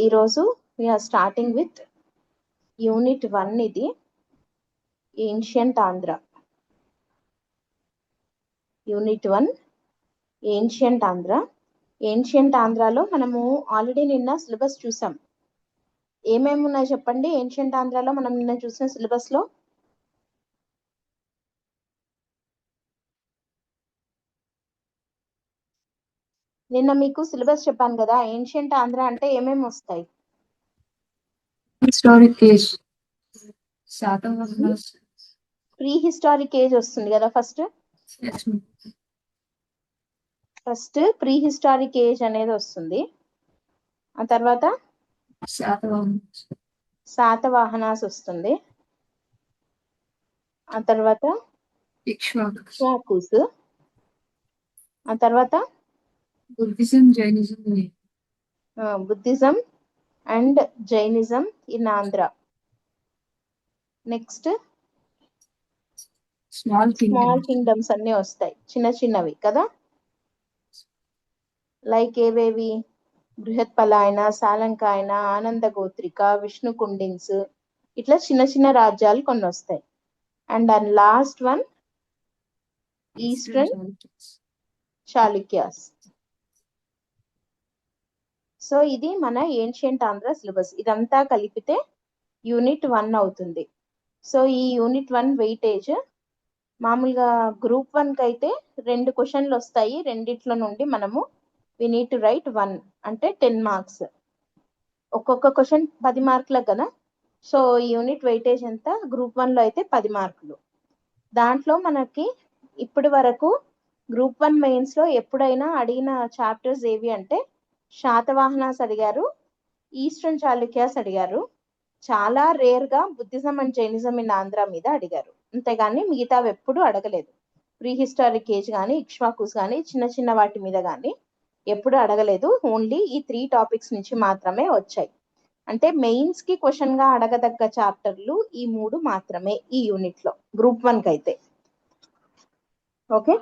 ఈరోజు we are starting with unit 1. ఇది ancient Andhra. Unit 1 ancient Andhra. Ancient ఆంధ్రాలో మనము ఆల్రెడీ నిన్న సిలబస్ చూసాం. ఏమేమి ఉన్నాయి చెప్పండి ఏన్షియంట్ ఆంధ్రాలో మనం నిన్న చూసిన సిలబస్ లో? నిన్న మీకు సిలబస్ చెప్పాను కదా, ఏన్షియంట్ ఆంధ్ర అంటే ఏమేమి వస్తాయి? Historic age, Satavahanas, pre historic age వస్తుంది కదా. ఫస్ట్ ప్రీ హిస్టారిక్ ఏజ్ అనేది వస్తుంది. ఆ తర్వాత శాతవాహనాస్ వస్తుంది. ఆ తర్వాత ఇక్ష్వాకుస్. ఆ తర్వాత Buddhism and Jainism in Andhra. Next small kingdoms అన్ని వస్తాయి, చిన్న చిన్నవి కదా. లైక్ ఏవేవి? బృహత్పలాయన, సాలంకాయన, ఆనంద గోత్రిక, విష్ణు కుండిన్స్, ఇట్లా చిన్న చిన్న రాజ్యాలు కొన్ని వస్తాయి. And and last one eastern Chalukyas. So ఇది మన ఏన్షియంట్ ఆంధ్ర సిలబస్. ఇదంతా కలిపితే యూనిట్ 1 అవుతుంది. సో ఈ యూనిట్ 1 వెయిటేజ్ మామూలుగా గ్రూప్ 1 కి అయితే 2 క్వశ్చన్లు వస్తాయి. రెండిట్లో నుండి మనము వి నీడ్ టు రైట్ 1 అంటే 10 మార్క్స్. ఒక్కొక్క క్వశ్చన్ 10 మార్కులకు కదా. సో ఈ యూనిట్ వెయిటేజ్ ఎంత? గ్రూప్ 1 లో అయితే 10 మార్కులు. దాంట్లో మనకి ఇప్పటి వరకు గ్రూప్ 1 మెయిన్స్ లో ఎప్పుడైనా అడిగిన చాప్టర్స్ ఏవి అంటే శాతవాహనాస్ అడిగారు, ఈస్టర్న్ చాళుక్యాస్ అడిగారు, చాలా రేర్ గా Buddhism and Jainism in Andhra మీద అడిగారు. అంతేగాని మిగతావి ఎప్పుడు అడగలేదు. ప్రీ హిస్టారిక్ ఏజ్ కానీ, ఇక్ష్వాకుస్ కానీ, చిన్న చిన్న వాటి మీద కానీ ఎప్పుడు అడగలేదు. ఓన్లీ ఈ 3 టాపిక్స్ నుంచి మాత్రమే వచ్చాయి. అంటే మెయిన్స్ కి క్వశ్చన్ గా అడగదగ్గ చాప్టర్లు ఈ 3 మాత్రమే ఈ యూనిట్ లో, గ్రూప్ 1 కి అయితే. ఓకే,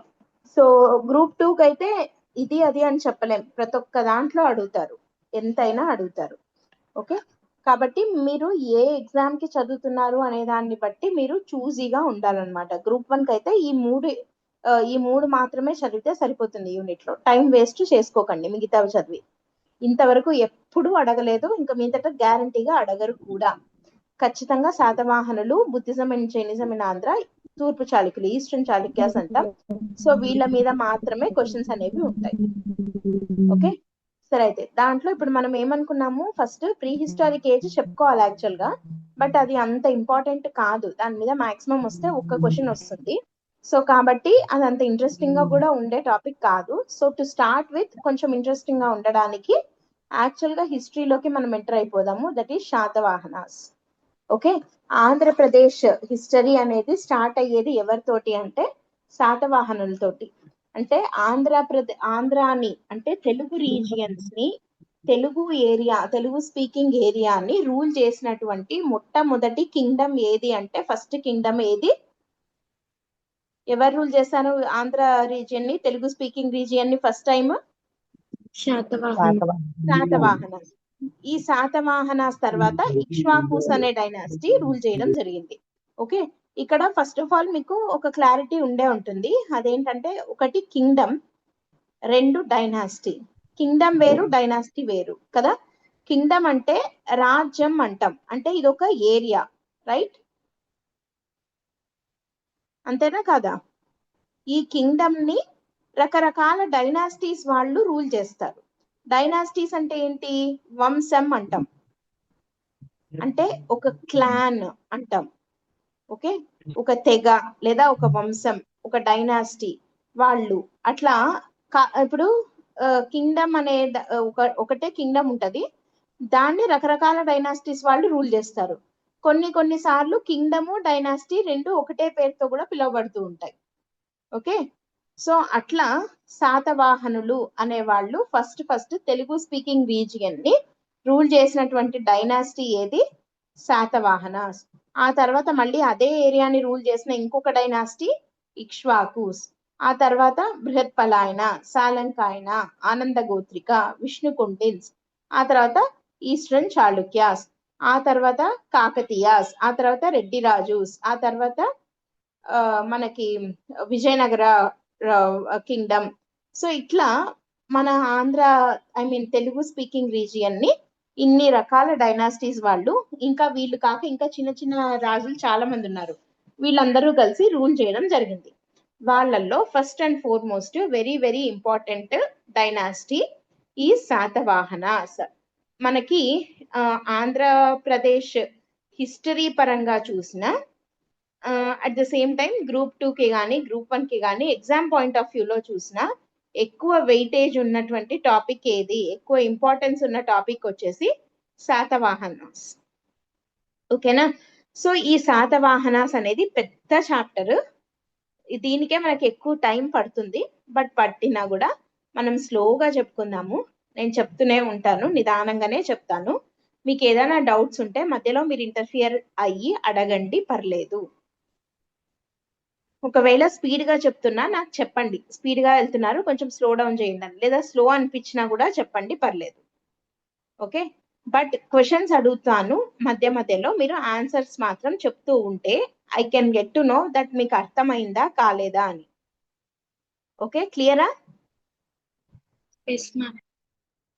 సో గ్రూప్ 2 కి అయితే ఇది అది అని చెప్పలేం, ప్రతి ఒక్క దాంట్లో అడుగుతారు, ఎంతైనా అడుగుతారు. ఓకే, కాబట్టి మీరు ఏ ఎగ్జామ్ కి చదువుతున్నారు అనే దాన్ని బట్టి మీరు చూజీగా ఉండాలన్నమాట. గ్రూప్ 1 కి అయితే ఈ మూడు మాత్రమే చదివితే సరిపోతుంది యూనిట్ లో. టైం వేస్ట్ చేసుకోకండి మిగతావి చదివి. ఇంతవరకు ఎప్పుడు అడగలేదు, ఇంకా మీదట గ్యారంటీగా అడగరు కూడా. ఖచ్చితంగా శాతవాహనులు, Buddhism and Jainism in Andhra, తూర్పు చాళుక్యులు, ఈస్టర్న్ చాళుక్యాస్ అంటాం. సో వీళ్ళ మీద మాత్రమే క్వశ్చన్స్ అనేవి ఉంటాయి. ఓకే, సరే అయితే దాంట్లో ఇప్పుడు మనం ఏమనుకున్నాము, ఫస్ట్ ప్రీ హిస్టారిక్ ఏజ్ చెప్పుకోవాలి యాక్చువల్ గా, బట్ అది అంత ఇంపార్టెంట్ కాదు. దాని మీద మాక్సిమం వస్తే ఒక్క క్వశ్చన్ వస్తుంది. సో కాబట్టి అది అంత ఇంట్రెస్టింగ్ గా కూడా ఉండే టాపిక్ కాదు. సో టు స్టార్ట్ విత్ కొంచెం ఇంట్రెస్టింగ్ గా ఉండడానికి యాక్చువల్ గా హిస్టరీలోకి మనం ఎంటర్ అయిపోదాము. That is Satavahanas. Okay, Andhra Pradesh history అనేది స్టార్ట్ అయ్యేది ఎవరితోటి అంటే శాతవాహనులతోటి. అంటే ఆంధ్రాని అంటే తెలుగు రీజియన్స్ ని, తెలుగు స్పీకింగ్ ఏరియాని రూల్ చేసినటువంటి మొట్టమొదటి కింగ్డమ్ ఏది అంటే, ఫస్ట్ కింగ్డమ్ ఏది? ఎవరు రూల్ చేశారు ఆంధ్ర రీజియన్ ని, తెలుగు స్పీకింగ్ రీజియన్ ని ఫస్ట్ టైం? శాతవాహనాస్. ఈ శాతవాహనాస్ తర్వాత ఇక్ష్వాకుస్ అనే డైనాసిటీ రూల్ చేయడం జరిగింది. ఓకే, ఇక్కడ ఫస్ట్ ఆఫ్ ఆల్ మీకు ఒక క్లారిటీ ఉండే ఉంటుంది. అదేంటంటే, ఒకటి కింగ్డమ్, 2 డైనాసిటీ. కింగ్డమ్ వేరు, డైనాసిటీ వేరు కదా. కింగ్డమ్ అంటే రాజ్యం అంటాం, అంటే ఇది ఒక ఏరియా, రైట్? అంతేనా కాదా? ఈ కింగ్డమ్ ని రకరకాల డైనాసిటీస్ వాళ్ళు రూల్ చేస్తారు. డైనాసిటీస్ అంటే ఏంటి? వంశం అంటాం, అంటే ఒక క్లాన్ అంటాం. ఓకే, ఒక తెగ లేదా ఒక వంశం, ఒక డైనాసిటీ వాళ్ళు అట్లా. ఇప్పుడు కింగ్డమ్ అనే ఒకటే కింగ్డమ్ ఉంటది, దాన్ని రకరకాల డైనాసిటీస్ వాళ్ళు రూల్ చేస్తారు. కొన్ని సార్లు కింగ్డమ్, డైనాసిటీ రెండు ఒకటే పేరుతో కూడా పిలువబడుతూ ఉంటాయి. ఓకే, సో అట్లా శాతవాహనులు అనే వాళ్ళు ఫస్ట్ తెలుగు స్పీకింగ్ రీజియన్ ని రూల్ చేసినటువంటి డైనాసిటీ ఏది? శాతవాహనాస్. ఆ తర్వాత మళ్ళీ అదే ఏరియాని రూల్ చేసిన ఇంకొక డైనాసిటీ ఇక్ష్వాకుస్. ఆ తర్వాత బృహత్పలాయన, సాలంకాయన, ఆనంద గోత్రిక, విష్ణు కుండిన్స్. ఆ తర్వాత ఈస్టర్న్ చాళుక్యాస్, ఆ తర్వాత కాకతీయాస్, ఆ తర్వాత రెడ్డి రాజుస్, ఆ తర్వాత మనకి విజయనగర కింగ్డమ్. సో ఇట్లా మన ఆంధ్ర తెలుగు స్పీకింగ్ రీజియన్ ని ఇన్ని రకాల డైనాసిటీస్ వాళ్ళు, ఇంకా వీళ్ళు కాక ఇంకా చిన్న చిన్న రాజులు చాలా మంది ఉన్నారు, వీళ్ళందరూ కలిసి రూల్ చేయడం జరిగింది. వాళ్ళల్లో first and foremost very very important dynasty ఈ శాతవాహనాస్. మనకి ఆంధ్రప్రదేశ్ హిస్టరీ పరంగా చూసిన at the same time group 2కి కానీ గ్రూప్ 1కి కానీ ఎగ్జామ్ పాయింట్ ఆఫ్ వ్యూలో చూసిన ఎక్కువ వెయిటేజ్ ఉన్నటువంటి టాపిక్ ఏది, ఎక్కువ ఇంపార్టెన్స్ ఉన్న టాపిక్ వచ్చేసి శాతవాహనాస్. ఓకేనా? సో ఈ శాతవాహనాస్ అనేది పెద్ద చాప్టర్, దీనికే మనకి ఎక్కువ టైం పడుతుంది. బట్ పట్టినా కూడా మనం స్లోగా చెప్పుకుందాము. నేను చెప్తూనే ఉంటాను, నిదానంగానే చెప్తాను. మీకు ఏదైనా డౌట్స్ ఉంటే మధ్యలో మీరు ఇంటర్ఫియర్ అయ్యి అడగండి, పర్లేదు. ఒకవేళ స్పీడ్ గా చెప్తున్నా నాకు చెప్పండి, స్పీడ్ గా వెళ్తున్నారు కొంచెం స్లో డౌన్ చేయండి, లేదా స్లో అనిపించినా కూడా చెప్పండి, పర్లేదు. ఓకే, బట్ క్వశ్చన్స్ అడుగుతాను మధ్య మధ్యలో, మీరు ఆన్సర్స్ మాత్రం చెప్తూ ఉంటే I can get to know that మీకు అర్థమైందా కాలేదా అని. ఓకే, క్లియరా?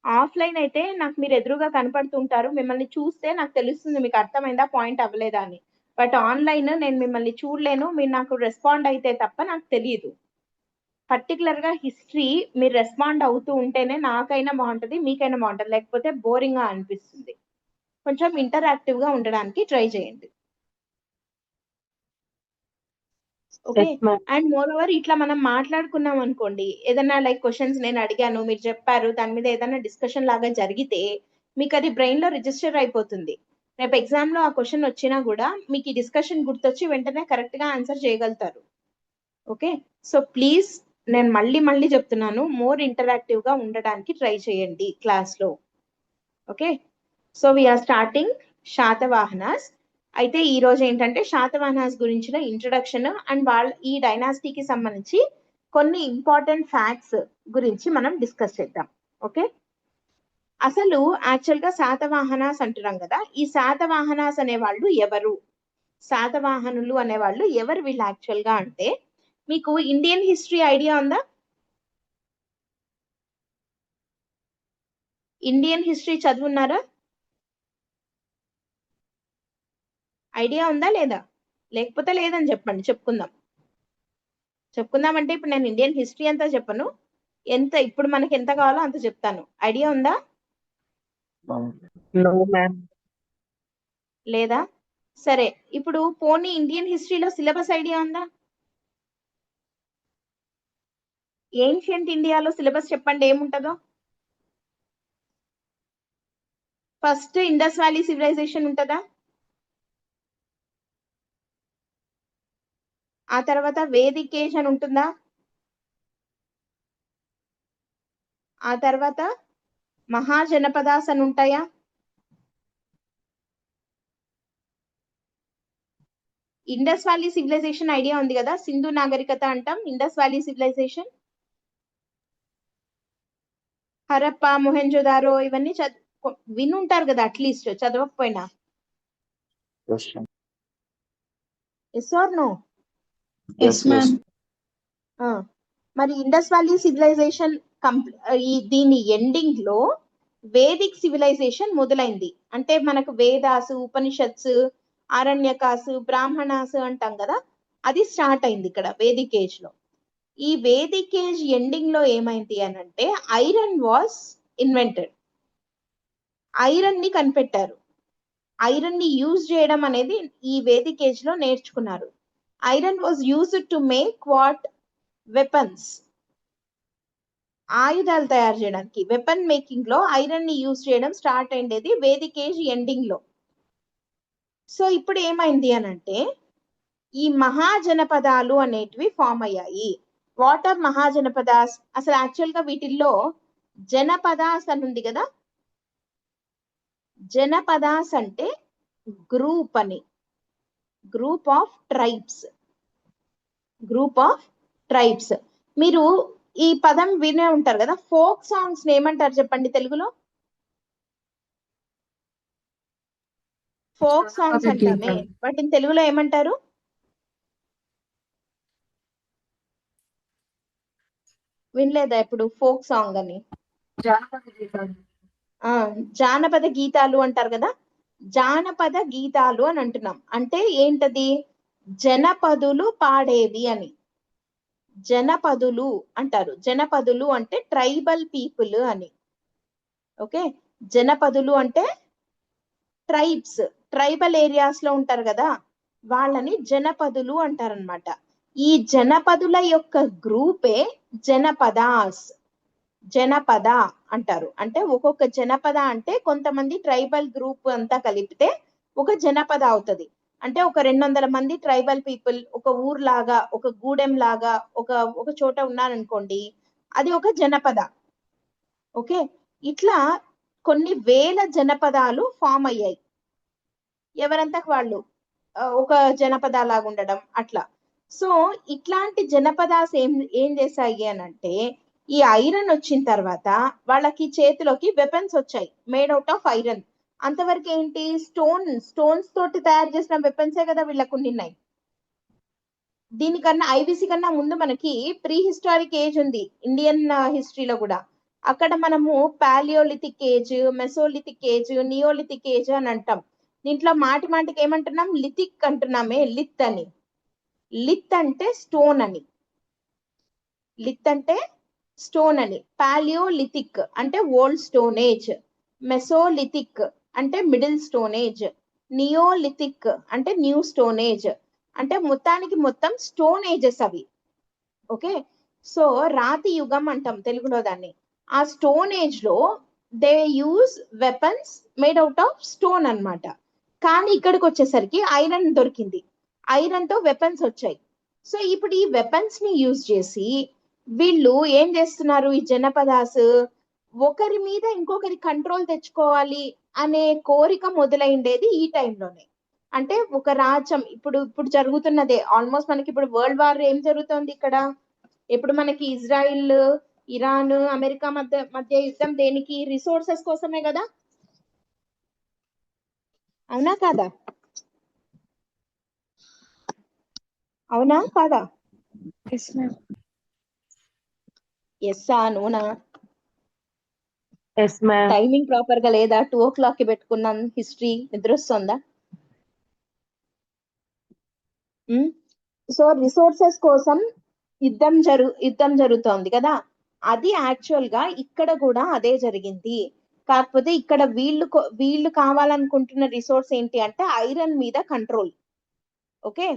ఆఫ్లైన్ అయితే నాకు మీరు ఎదురుగా కనపడుతుంటారు, మిమ్మల్ని చూస్తే నాకు తెలుస్తుంది మీకు అర్థమైందా పాయింట్ అవ్వలేదా అని. బట్ ఆన్లైన్ నేను మిమ్మల్ని చూడలేను, మీరు నాకు రెస్పాండ్ అయితే తప్ప నాకు తెలియదు. పర్టికులర్ గా హిస్టరీ మీరు రెస్పాండ్ అవుతూ ఉంటేనే నాకైనా బాగుంటుంది, మీకైనా బాగుంటుంది, లేకపోతే బోరింగ్ గా అనిపిస్తుంది. కొంచెం ఇంటరాక్టివ్ గా ఉండడానికి ట్రై చేయండి. ఓకే, అండ్ మోర్ ఓవర్ ఇట్లా మనం మాట్లాడుకున్నాం అనుకోండి, ఏదైనా లైక్ క్వశ్చన్స్ నేను అడిగాను మీరు చెప్పారు, దాని మీద ఏదైనా డిస్కషన్ లాగా జరిగితే మీకు అది బ్రెయిన్ లో రిజిస్టర్ అయిపోతుంది. రేపు ఎగ్జామ్ లో ఆ క్వశ్చన్ వచ్చినా కూడా మీకు ఈ డిస్కషన్ గుర్తొచ్చి వెంటనే కరెక్ట్ గా ఆన్సర్ చేయగలుగుతారు. ఓకే, సో ప్లీజ్ నేను మళ్ళీ మళ్ళీ చెప్తున్నాను, మోర్ ఇంటరాక్టివ్ గా ఉండడానికి ట్రై చేయండి క్లాస్ లో. Okay, so we're starting Satavahanas. అయితే ఈ రోజు ఏంటంటే శాతవాహనాస్ గురించిన ఇంట్రొడక్షన్ అండ్ వాళ్ళ ఈ డైనాసిటీకి సంబంధించి కొన్ని ఇంపార్టెంట్ ఫ్యాక్ట్స్ గురించి మనం డిస్కస్ చేద్దాం. ఓకే, అసలు యాక్చువల్ గా శాతవాహనాస్ అంటున్నాం కదా, ఈ శాతవాహనాస్ అనేవాళ్ళు ఎవరు, శాతవాహనులు అనేవాళ్ళు ఎవరు వీళ్ళు యాక్చువల్ గా అంటే, మీకు ఇండియన్ హిస్టరీ ఐడియా ఉందా? ఇండియన్ హిస్టరీ చదువున్నారా? ఐడియా ఉందా లేదా? లేకపోతే లేదని చెప్పండి, చెప్పుకుందాం అంటే ఇప్పుడు నేను ఇండియన్ హిస్టరీ అంతా చెప్పను, ఎంత ఇప్పుడు మనకి ఎంత కావాలో అంత చెప్తాను. ఐడియా ఉందా లేదా? సరే, ఇప్పుడు పోనీ ఇండియన్ హిస్టరీలో సిలబస్ ఐడియా ఉందా? ఏన్షియంట్ ఇండియాలో సిలబస్ చెప్పండి ఏముంటుందో. ఫస్ట్ ఇండస్ వ్యాలీ సివిలైజేషన్ ఉంటుందా? ఆ తర్వాత వేదిక్ ఏజ్ అని ఉంటుందా? ఆ తర్వాత మహాజనపదాస్ అని ఉంటాయా? ఇండస్ వ్యాలీ సివిలైజేషన్ ఐడియా ఉంది కదా, సింధు నాగరికత అంటాం, Indus valley civilization, Harappa, Mohenjodaro, ఇవన్నీ వినుంటారు కదా అట్లీస్ట్, చదవకపోయినా. Yes or no? మరి ఇండస్ వ్యాలీ సివిలైజేషన్ దీని ఎండింగ్ లో వేదిక్ సివిలైజేషన్ మొదలైంది. అంటే మనకు వేదాసు, ఉపనిషత్స్, ఆరణ్యకాసు, బ్రాహ్మణాసు అంటాం కదా, అది స్టార్ట్ అయింది ఇక్కడ వేదిక్ ఏజ్ లో. ఈ వేదిక్ ఏజ్ ఎండింగ్ లో ఏమైంది అని అంటే ఐరన్ వాస్ ఇన్వెంటెడ్, ఐరన్ ని కనిపెట్టారు. ఐరన్ ని యూజ్ చేయడం అనేది ఈ వేదిక్ ఏజ్ లో నేర్చుకున్నారు. Iron was used to make what? Weapons, ఆయుధాలు తయారు చేయడానికి. వెపన్ మేకింగ్ లో ఐరన్ ని యూజ్ చేయడం స్టార్ట్ అయిండేది వేదిక్ ఏజ్ ఎండింగ్ లో. సో ఇప్పుడు ఏమైంది అని అంటే ఈ మహాజనపదాలు అనేటివి ఫామ్ అయ్యాయి. What are Mahajanapadas? అసలు యాక్చువల్ గా వీటిల్లో జనపదాస్ అని ఉంది కదా, జనపదాస్ అంటే గ్రూప్ అని, group of tribes, group of tribes. మీరు ఈ పదం వినే ఉంటారు కదా, ఫోక్ సాంగ్స్ ఏమంటారు చెప్పండి తెలుగులో? ఫోక్ సాంగ్స్ అంటామే, వాటిని తెలుగులో ఏమంటారు? వినలేదా ఇప్పుడు ఫోక్ సాంగ్ అని? జానపద గీతాలు అంటారు కదా, జానపద గీతాలు అని అంటున్నాం. అంటే ఏంటది? జనపదులు పాడేవి అని. జనపదులు అంటారు. జనపదులు అంటే ట్రైబల్ పీపుల్ అని. ఓకే, జనపదులు అంటే ట్రైబ్స్, ట్రైబల్ ఏరియాస్ లో ఉంటారు కదా, వాళ్ళని జనపదులు అంటారనమాట. ఈ జనపదుల యొక్క గ్రూపే జనపదాస్. జనపద అంటారు. అంటే ఒక్కొక్క జనపద అంటే కొంతమంది ట్రైబల్ గ్రూప్ అంతా కలిపితే ఒక జనపద అవుతుంది. అంటే ఒక 200 మంది ట్రైబల్ పీపుల్ ఒక ఊర్లాగా, ఒక గూడెం లాగా, ఒక చోట ఉన్నారనుకోండి, అది ఒక జనపద. ఓకే, ఇట్లా కొన్ని వేల జనపదాలు ఫామ్ అయ్యాయి. ఎవరంతా వాళ్ళు ఒక జనపద లాగా ఉండడం అట్లా. సో ఇట్లాంటి జనపదాస్ ఏం చేశాయి అని అంటే, ఈ ఐరన్ వచ్చిన తర్వాత వాళ్ళకి చేతిలోకి వెపన్స్ వచ్చాయి మేడ్ అవుట్ ఆఫ్ ఐరన్. అంతవరకు ఏంటి? స్టోన్స్ తోటి తయారు చేసిన వెపన్సే కదా వీళ్ళకు ఉన్నాయి. దీనికన్నా ఐబీసీ కన్నా ముందు మనకి ప్రీ హిస్టారిక్ ఏజ్ ఉంది ఇండియన్ హిస్టరీలో కూడా. అక్కడ మనము paleolithic age, mesolithic age, neolithic age అని అంటాం. దీంట్లో మాటికి ఏమంటున్నాం? లిథిక్ అంటున్నామే, లిత్ అని. లిత్ అంటే స్టోన్ అని. లిత్ అంటే స్టోన్ అని. పాలియోలిథిక్ అంటే ఓల్డ్ స్టోన్ ఏజ్. మెసోలిథిక్ అంటే మిడిల్ స్టోన్ ఏజ్. నియోలిథిక్ అంటే న్యూ స్టోన్ ఏజ్. అంటే మొత్తం స్టోన్ ఏజెస్ అవి. ఓకే, సో రాతి యుగం అంటాం తెలుగులో దాన్ని. ఆ స్టోన్ ఏజ్ లో they use weapons made out of stone అన్నమాట. కానీ ఇక్కడికి వచ్చేసరికి ఐరన్ దొరికింది, ఐరన్ తో వెపన్స్ వచ్చాయి. సో ఇప్పుడు ఈ వెపన్స్ ని యూజ్ చేసి వీళ్ళు ఏం చేస్తున్నారు? ఈ జనపదాస్ ఒకరి మీద ఇంకొకరి కంట్రోల్ తెచ్చుకోవాలి అనే కోరిక మొదలైండేది ఈ టైంలోనే. అంటే ఒక రాజ్యం ఇప్పుడు జరుగుతున్నదే ఆల్మోస్ట్ మనకి. ఇప్పుడు వరల్డ్ వార్ ఏం జరుగుతుంది ఇక్కడ? ఇప్పుడు మనకి ఇజ్రాయిల్, ఇరాన్, అమెరికా మధ్య యుద్ధం దేనికి? రిసోర్సెస్ కోసమే కదా, అవునా కాదా? అవునా కాదా? ఎస్సా నోనా? టైమింగ్ ప్రాపర్ గా లేదా? 2 o'clock కి పెట్టుకున్నాను హిస్టరీ, నిద్ర వస్తుందా? సో రిసోర్సెస్ కోసం యుద్ధం జరుగుతోంది కదా, అది యాక్చువల్ గా ఇక్కడ కూడా అదే జరిగింది. కాకపోతే ఇక్కడ వీళ్ళు కావాలనుకుంటున్న రిసోర్స్ ఏంటి అంటే ఐరన్ మీద కంట్రోల్. ఓకే,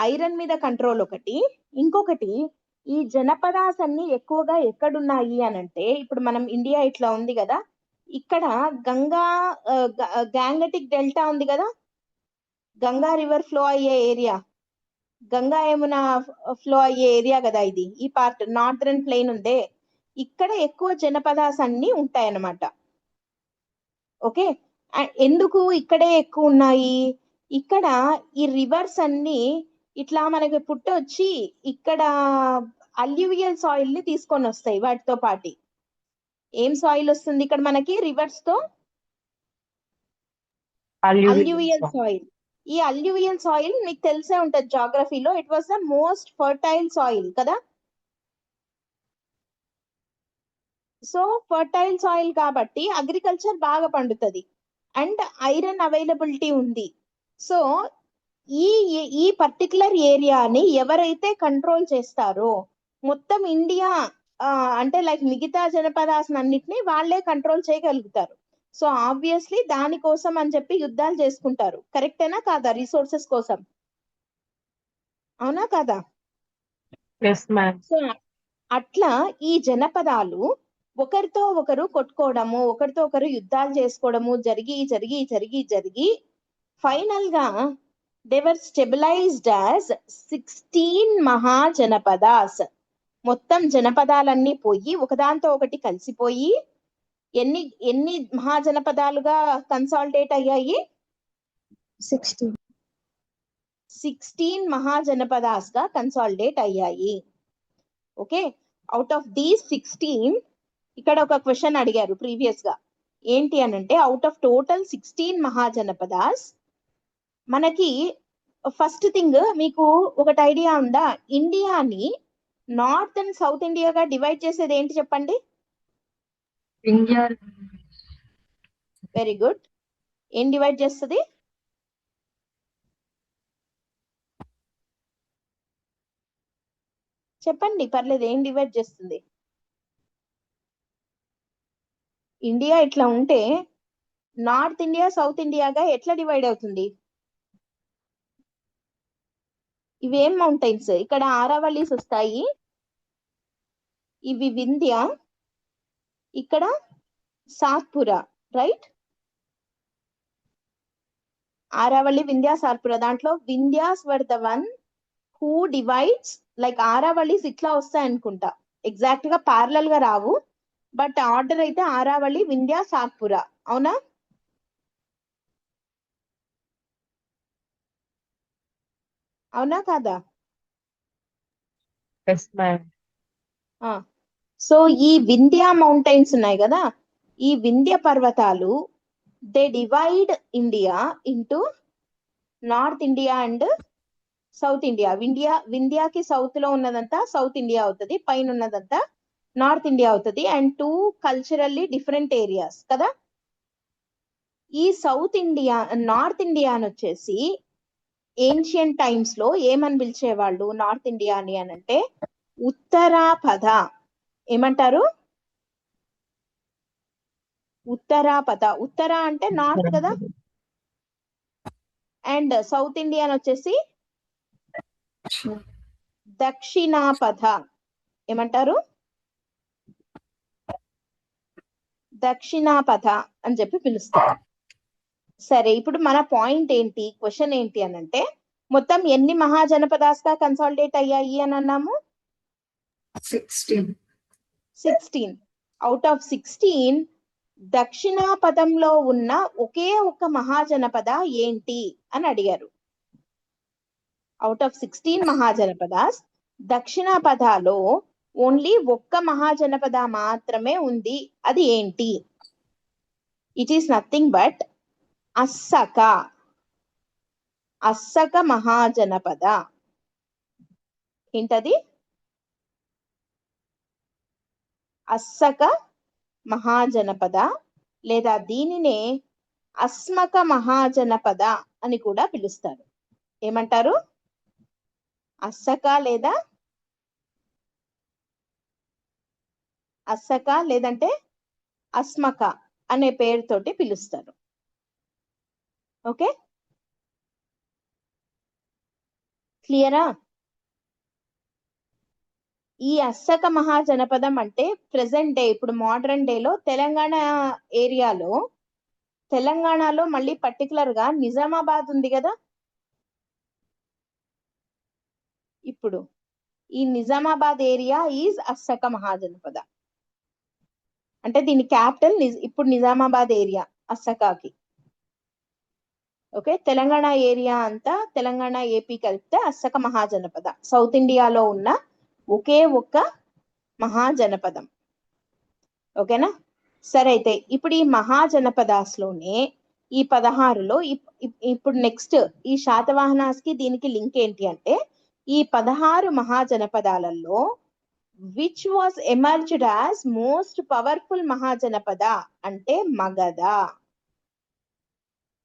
ఐరన్ మీద కంట్రోల్ ఒకటి. ఇంకొకటి, ఈ జనపదాస్ అన్ని ఎక్కువగా ఎక్కడున్నాయి అని అంటే, ఇప్పుడు మనం ఇండియా ఇట్లా ఉంది కదా, ఇక్కడ గ్యాంగటిక్ డెల్టా ఉంది కదా, గంగా రివర్ ఫ్లో అయ్యే ఏరియా, గంగా యమున ఫ్లో అయ్యే ఏరియా కదా ఇది. ఈ పార్ట్ నార్థరన్ ప్లెయిన్ ఉందే, ఇక్కడ ఎక్కువ జనపదాస్ అన్ని ఉంటాయన్నమాట. ఓకే, ఎందుకు ఇక్కడే ఎక్కువ ఉన్నాయి? ఇక్కడ ఈ రివర్స్ అన్ని ఇట్లా మనకి పుట్టొచ్చి ఇక్కడ అల్యూవియల్ సాయిల్ ని తీసుకొని వస్తాయి వాటితో పాటి. ఏం సాయిల్ వస్తుంది ఇక్కడ మనకి రివర్స్ తో? Alluvial soil. ఈ అల్యూవియల్ సాయిల్ మీకు తెలిసే ఉంటది జాగ్రఫీలో, it was the most fertile soil కదా. సో ఫర్టైల్ సాయిల్ కాబట్టి అగ్రికల్చర్ బాగా పండుతుంది అండ్ ఐరన్ అవైలబిలిటీ ఉంది. సో ఈ ఈ పర్టికులర్ ఏరియాని ఎవరైతే కంట్రోల్ చేస్తారో మొత్తం ఇండియా అంటే లైక్ మిగతా జనపదాలన్నిటిని వాళ్ళే కంట్రోల్ చేయగలుగుతారు. సో ఆబ్వియస్లీ దానికోసం అని చెప్పి యుద్ధాలు చేసుకుంటారు. కరెక్టేనా కాదా? రిసోర్సెస్ కోసం, అవునా కాదా? సో అట్లా ఈ జనపదాలు ఒకరితో ఒకరు కొట్టుకోవడము, ఒకరితో ఒకరు యుద్ధాలు చేసుకోవడము జరిగి జరిగి జరిగి జరిగి ఫైనల్ గా they were stabilised as 16 mahajanapadas. మొత్తం జనపదాలన్నీ పోయి ఒకదాంతో ఒకటి కలిసిపోయి ఎన్ని మహాజనపదాలుగా కన్సాలిడేట్ అయ్యాయి? 16 మహాజనపదాస్ గా కన్సాలిడేట్ అయ్యాయి. ఓకే, అవుట్ ఆఫ్ దీస్ 16 ఇక్కడ ఒక క్వశ్చన్ అడిగారు ప్రీవియస్ గా, ఏంటి అని అంటే అవుట్ ఆఫ్ టోటల్ 16 మహాజనపదాస్ మనకి ఫస్ట్ థింగ్ మీకు ఒకటి ఐడియా ఉందా? ఇండియాని నార్త్ అండ్ సౌత్ ఇండియాగా డివైడ్ చేసేది ఏంటి చెప్పండి? India very good. ఏం డివైడ్ చేస్తుంది? చెప్పండి, పర్లేదు. ఏం డివైడ్ చేస్తుంది? ఇండియా ఇట్లా ఉంటే నార్త్ ఇండియా సౌత్ ఇండియాగా ఎట్లా డివైడ్ అవుతుంది? ఇవేం మౌంటైన్స్? ఇక్కడ ఆరావళీస్ వస్తాయి, ఇవి వింధ్య, ఇక్కడ సాత్పురా, రైట్? ఆరావళి, వింధ్య, సాత్పురా. దాంట్లో Vindhyas were the one who divides, like Aravallis ఇట్లా వస్తాయి అనుకుంటా, ఎగ్జాక్ట్ గా ప్యారలల్ గా రావు, బట్ ఆర్డర్ అయితే ఆరావళి, వింధ్య, సాత్పురా. అవునా? అవునా కాదా? Yes ma'am. సో ఈ వింధ్య మౌంటైన్స్ ఉన్నాయి కదా, ఈ వింధ్య పర్వతాలు they divide India into north India and south India. వింధ్యాకి సౌత్ లో ఉన్నదంతా సౌత్ ఇండియా అవుతుంది, పైన ఉన్నదంతా నార్త్ ఇండియా అవుతుంది, and two culturally different areas కదా. ఈ సౌత్ ఇండియా, నార్త్ ఇండియా అని వచ్చేసి ఏన్షియంట్ టైమ్స్ లో ఏమని పిలిచేవాళ్ళు నార్త్ ఇండియా అని అంటే ఉత్తరాపథ. ఏమంటారు? ఉత్తరాపథ. ఉత్తర అంటే నార్త్ కదా, అండ్ సౌత్ ఇండియా అని వచ్చేసి దక్షిణాపథ. ఏమంటారు? దక్షిణాపథ అని చెప్పి పిలుస్తారు. సరే, ఇప్పుడు మన పాయింట్ ఏంటి, క్వశ్చన్ ఏంటి అని అంటే మొత్తం ఎన్ని మహాజనపదాస్ గా కన్సాలిడేట్ అయ్యాయి అని అన్నాము? 16. అవుట్ ఆఫ్ 16 దక్షిణాపథంలో ఉన్న ఒకే ఒక్క మహాజనపద ఏంటి అని అడిగారు. అవుట్ ఆఫ్ 16 మహాజనపదాస్ దక్షిణాపథలో ఓన్లీ ఒక్క మహాజనపద మాత్రమే ఉంది. అది ఏంటి? It is nothing but Assaka. Assaka mahajanapada. ఏంటది? అస్సక మహాజనపద, లేదా దీనినే అస్మక మహాజనపద అని కూడా పిలుస్తారు. ఏమంటారు? అస్సక లేదా అస్సక లేదంటే అస్మక అనే పేరుతోటి పిలుస్తారు. ఓకే, క్లియరా? ఈ అస్సక మహాజనపదం అంటే ప్రెసెంట్ డే, ఇప్పుడు మోడర్న్ డేలో తెలంగాణ ఏరియాలో, తెలంగాణలో మళ్ళీ పర్టికులర్ గా నిజామాబాద్ ఉంది కదా. ఇప్పుడు ఈ నిజామాబాద్ ఏరియా ఈజ్ అస్సక మహాజనపద. అంటే దీని క్యాపిటల్ ఇప్పుడు నిజామాబాద్ ఏరియా అస్సకాకి. ఓకే, తెలంగాణ ఏరియా అంతా, తెలంగాణ ఏపీ కలిపితే అస్సక మహాజనపద సౌత్ ఇండియాలో ఉన్న ఒకే ఒక్క మహాజనపదం. ఓకేనా? సరే, అయితే ఇప్పుడు ఈ మహాజనపదాస్లోనే ఈ 16లో ఇప్పుడు నెక్స్ట్ ఈ శాతవాహనాస్ కి దీనికి లింక్ ఏంటి అంటే ఈ 16 మహాజనపదాలలో which was emerged as most powerful mahajanapada అంటే మగధ.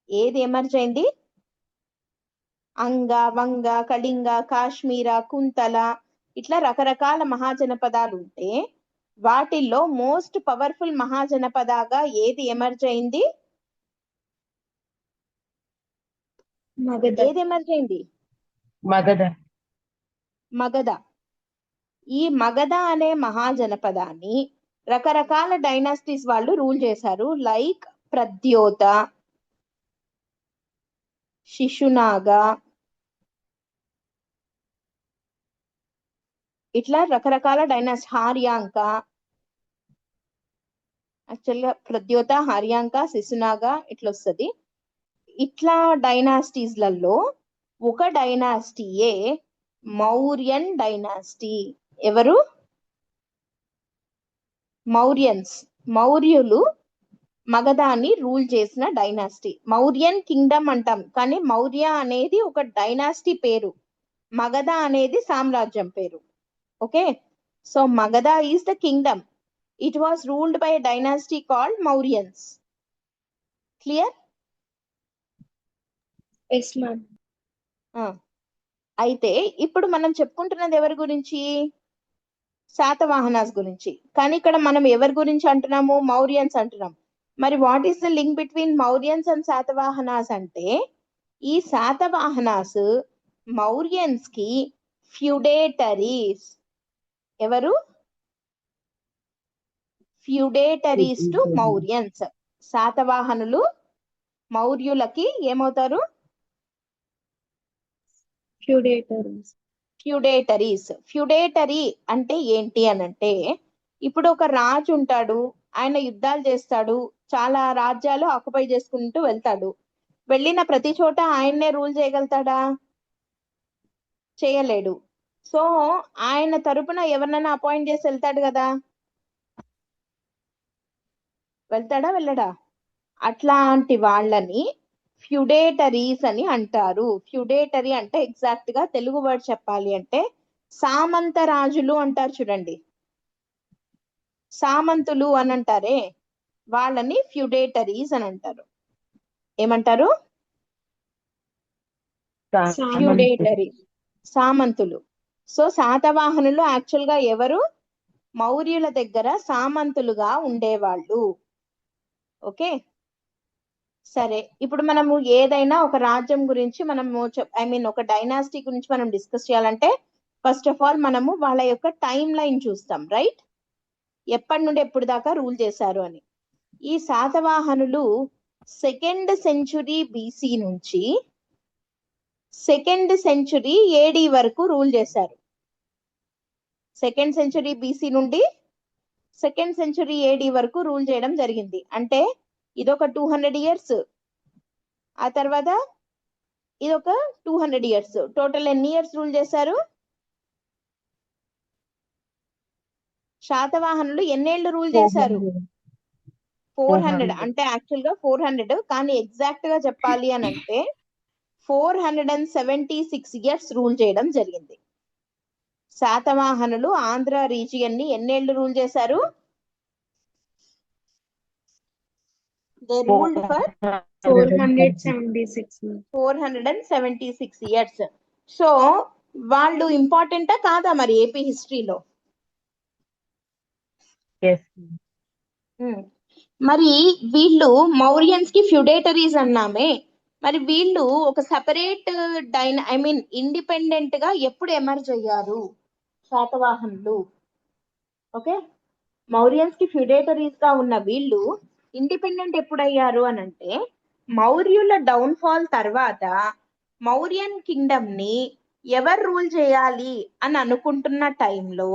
ఏది ఎమర్జ్ అయింది? అంగ, వంగ, కళింగ, కాశ్మీర, కుంతల, ఇట్లా రకరకాల మహాజనపదాలు ఉంటే వాటిల్లో మోస్ట్ పవర్ఫుల్ మహాజనపదగా ఏది ఎమర్జ్ అయింది? ఏది ఎమర్జ్ అయింది? మగధ. మగధ. ఈ మగధ అనే మహాజనపదాన్ని రకరకాల డైనాసిటీస్ వాళ్ళు రూల్ చేశారు, లైక్ ప్రద్యోత, శిశునాగ, ఇట్లా రకరకాల డైనాసిటీ, హార్యాంక. యాక్చువల్గా ప్రద్యోత, హార్యాంక, శిశునాగ ఇట్లా వస్తుంది. ఇట్లా డైనాసిటీస్లలో ఒక డైనాసిటీయే మౌర్యన్ డైనాసిటీ. ఎవరు? మౌర్యన్స్. మౌర్యులు మగధాని రూల్ చేసిన డైనాసిటీ. మౌర్యన్ కింగ్డమ్ అంటాం, కానీ మౌర్య అనేది ఒక డైనాసిటీ పేరు, మగధ అనేది సామ్రాజ్యం పేరు. Okay, so Magadha is the kingdom. It was ruled by dynasty called Mauryans. Clear? Yes ma'am. అయితే ఇప్పుడు మనం చెప్పుకుంటున్నది ఎవరి గురించి? శాతవాహనాస్ గురించి. కానీ ఇక్కడ మనం ఎవరి గురించి అంటున్నాము? మౌర్యన్స్ అంటున్నాం. మరి what is the link between Mauryans and Satavahanas అంటే, ఈ శాతవాహనాస్ మౌర్యన్స్ కి ఫ్యూడేటరీస్. ఎవరు? Feudatories to Mauryans. శాతవాహనులు మౌర్యులకి ఏమవుతారు? ఫ్యూడేటరీస్. ఫ్యూడేటరీస్. ఫ్యూడేటరీ అంటే ఏంటి అని అంటే, ఇప్పుడు ఒక రాజు ఉంటాడు, ఆయన యుద్ధాలు చేస్తాడు, చాలా రాజ్యాలు ఆక్యుపై చేసుకుంటూ వెళ్తాడు. వెళ్ళిన ప్రతి చోట ఆయన్నే రూల్ చేయగలుగుతాడా? చేయలేడు. సో ఆయన తరపున ఎవరినైనా అపాయింట్ చేసి వెళ్తాడు కదా, వెళ్తాడా వెళ్ళడా? అట్లాంటి వాళ్ళని ఫ్యూడేటరీస్ అని అంటారు. ఫ్యూడేటరీ అంటే ఎగ్జాక్ట్ గా తెలుగు వర్డ్ చెప్పాలి అంటే సామంత రాజులు అంటారు చూడండి, సామంతులు అని అంటారే, వాళ్ళని ఫ్యూడేటరీస్ అని అంటారు. ఏమంటారు? ఫ్యూడేటరీస్, సామంతులు. సో శాతవాహనులు యాక్చువల్ గా ఎవరు? మౌర్యుల దగ్గర సామంతులుగా ఉండేవాళ్ళు. ఓకే, సరే. ఇప్పుడు మనము ఏదైనా ఒక రాజ్యం గురించి మనము ఒక డైనాసిటీ గురించి మనం డిస్కస్ చేయాలంటే ఫస్ట్ ఆఫ్ ఆల్ మనము వాళ్ళ యొక్క టైం లైన్ చూస్తాం, రైట్? ఎప్పటి నుండి ఎప్పుడు దాకా రూల్ చేశారు అని. ఈ శాతవాహనులు 2nd సెంచురీ బీసీ నుంచి 2nd సెంచురీ ఏడి వరకు రూల్ చేశారు. 2nd సెంచురీ బీసీ నుండి 2nd సెంచురీ ఏడి వరకు రూల్ చేయడం జరిగింది. అంటే ఇదొక 200 ఇయర్స్, ఆ తర్వాత ఇదొక 200 ఇయర్స్. టోటల్ ఎన్ని ఇయర్స్ రూల్ చేశారు? శాతవాహనులు ఎన్నేళ్లు రూల్ చేశారు? 400. అంటే యాక్చువల్ గా 400, కానీ ఎగ్జాక్ట్ గా చెప్పాలి అని అంటే 476 ఇయర్స్ రూల్ చేయడం జరిగింది. శాతవాహనులు ఆంధ్ర రీజియన్ ని ఎన్నేళ్లు రూల్ చేశారు? They ruled for 476. 476 years. So వాళ్ళు ఇంపార్టెంటా కాదా మరి ఏపీ హిస్టరీలో? మరి వీళ్ళు మౌర్యన్స్ కి ఫ్యూడేటరీస్ అన్నామే, మరి వీళ్ళు ఒక సపరేట్ ఇండిపెండెంట్ గా ఎప్పుడు ఎమర్జ్ అయ్యారు శాతవాహనులు? ఓకే, మౌర్యన్స్ కి ఫ్యూడేటరీస్ గా ఉన్న వీళ్ళు ఇండిపెండెంట్ ఎప్పుడయ్యారు అని అంటే, మౌర్యుల డౌన్ ఫాల్ తర్వాత మౌర్యన్ కింగ్డమ్ ని ఎవరు రూల్ చేయాలి అని అనుకుంటున్న టైంలో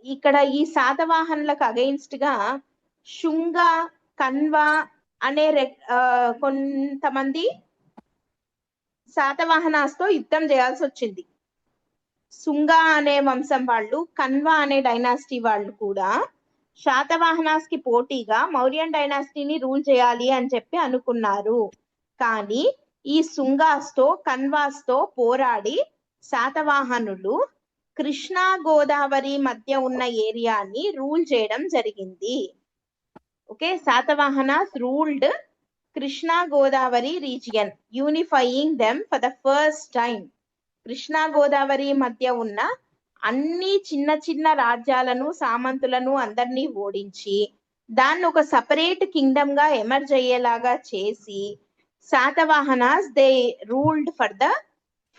ఇక్కడ ఈ శాతవాహనులకు అగెయిన్స్ట్ గా శుంగ, కన్వ అనే కొంతమంది శాతవాహనాస్తో యుద్ధం చేయాల్సి వచ్చింది. శుంగ అనే వంశం వాళ్ళు, కన్వ అనే డైనాసిటీ వాళ్ళు కూడా శాతవాహనాస్ కి పోటీగా మౌర్యన్ డైనాసిటీని రూల్ చేయాలి అని చెప్పి అనుకున్నారు. కానీ ఈ శుంగాస్తో కన్వాస్తో పోరాడి శాతవాహనులు కృష్ణా గోదావరి మధ్య ఉన్న ఏరియాని రూల్ చేయడం జరిగింది. Okay, Satavahanas ruled Krishna Godavari region, unifying them for the first time. Krishna Godavari మధ్య ఉన్న అన్ని చిన్న చిన్న రాజ్యాలను, సామంతులను అందరినీ ఓడించి దాన్ని ఒక సపరేట్ కింగ్డమ్ గా ఎమర్జ్ అయ్యేలాగా చేసి Satavahanas they ruled for the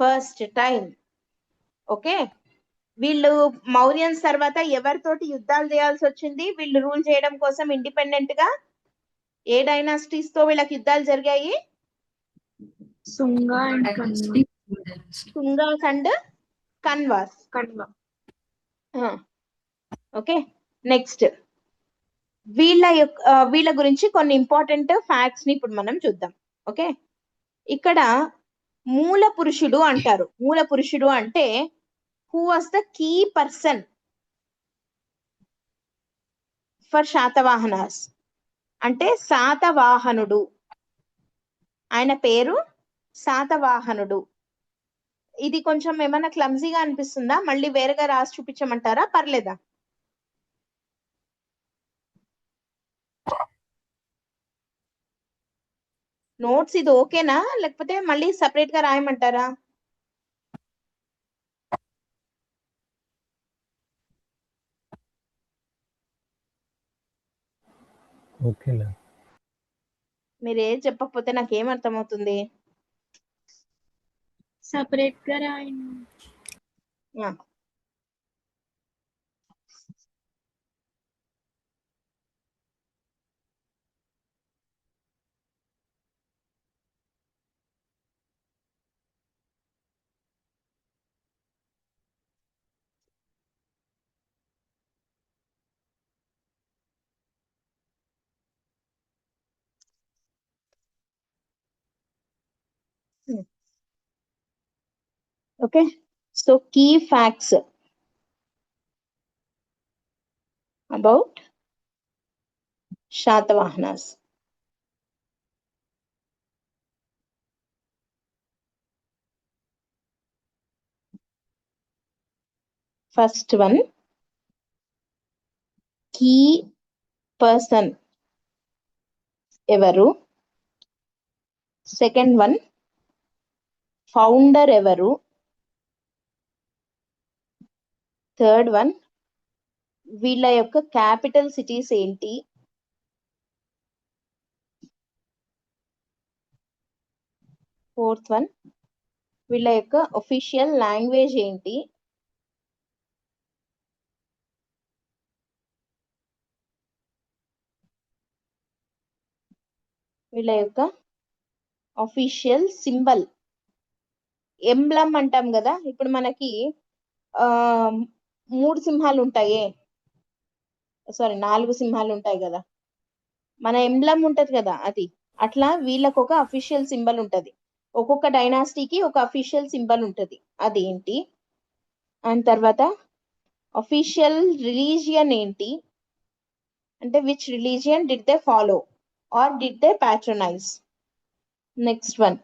first time. Okay, వీళ్ళు మౌర్యన్స్ తర్వాత ఎవరితోటి యుద్ధాలు చేయాల్సి వచ్చింది వీళ్ళు రూల్ చేయడం కోసం ఇండిపెండెంట్ గా? ఏ డైనాసిటీస్ తో వీళ్ళకి యుద్ధాలు జరిగాయి? శుంగాస్ అండ్ కన్వాస్. ఓకే, నెక్స్ట్ వీళ్ళ గురించి కొన్ని ఇంపార్టెంట్ ఫ్యాక్ట్స్ ని ఇప్పుడు మనం చూద్దాం. ఓకే, ఇక్కడ మూల పురుషుడు అంటారు. మూల పురుషుడు అంటే who was the key person for Satavahanas అంటే శాతవాహనుడు, ఆయన పేరు శాతవాహనుడు. ఇది కొంచెం ఏమైనా క్లమ్జీగా అనిపిస్తుందా? మళ్ళీ వేరేగా రాసి చూపించమంటారా? పర్లేదా? నోట్స్ ఇది ఓకేనా, లేకపోతే మళ్ళీ సపరేట్ గా రాయమంటారా? Okay ma'am. మీరు ఏది చెప్పకపోతే నాకేం అర్థమవుతుంది? సపరేట్ గా రాయండి. ఆ, okay. So key facts about Satavahanas. First one, key person ఎవరు. సెకండ్ వన్, ఫౌండర్ ఎవరు. థర్డ్ వన్, వీళ్ళ యొక్క క్యాపిటల్ సిటీస్ ఏంటి. ఫోర్త్ వన్, వీళ్ళ యొక్క ఒఫీషియల్ లాంగ్వేజ్ ఏంటి. వీళ్ళ యొక్క ఒఫీషియల్ సింబల్, ఎంబ్లమ్ అంటాం కదా. ఇప్పుడు మనకి ఆ 3 సింహాలు ఉంటాయే, సారీ 4 సింహాలు ఉంటాయి కదా, మన ఎంబ్లమ్ ఉంటది కదా అది. అట్లా వీళ్ళకు ఒక అఫీషియల్ సింబల్ ఉంటది. ఒక్కొక్క డైనాసిటీకి ఒక అఫీషియల్ సింబల్ ఉంటది, అదేంటి. అండ్ తర్వాత అఫీషియల్ రిలీజియన్ ఏంటి, అంటే which religion did they follow or did they patronize. Next one,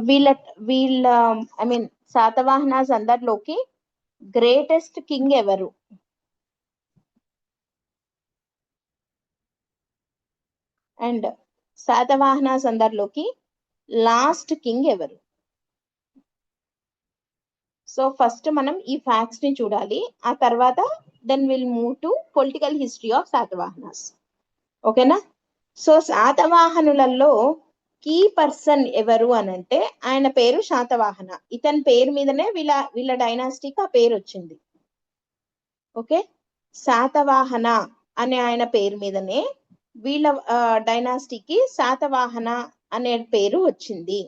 వీళ్ళ వీళ్ళ ఐ మీన్ శాతవాహనాస్ అందరిలోకి గ్రేటెస్ట్ కింగ్ ఎవరు. అండ్ శాతవాహనాస్ అందరిలోకి లాస్ట్ కింగ్ ఎవరు. సో ఫస్ట్ మనం ఈ ఫ్యాక్ట్స్ ని చూడాలి, ఆ తర్వాత then will move to political history of Satavahanas. ఓకేనా. సో శాతవాహనులలో కీ పర్సన్ ఎవరు అని అంటే ఆయన పేరు శాతవాహన. ఇతని పేరు మీదనే వీళ్ళ డైనాసిటీకి ఆ పేరు వచ్చింది. ఓకే, శాతవాహన అనే ఆయన పేరు మీదనే వీళ్ళ డైనాసిటీకి శాతవాహన అనే పేరు వచ్చింది.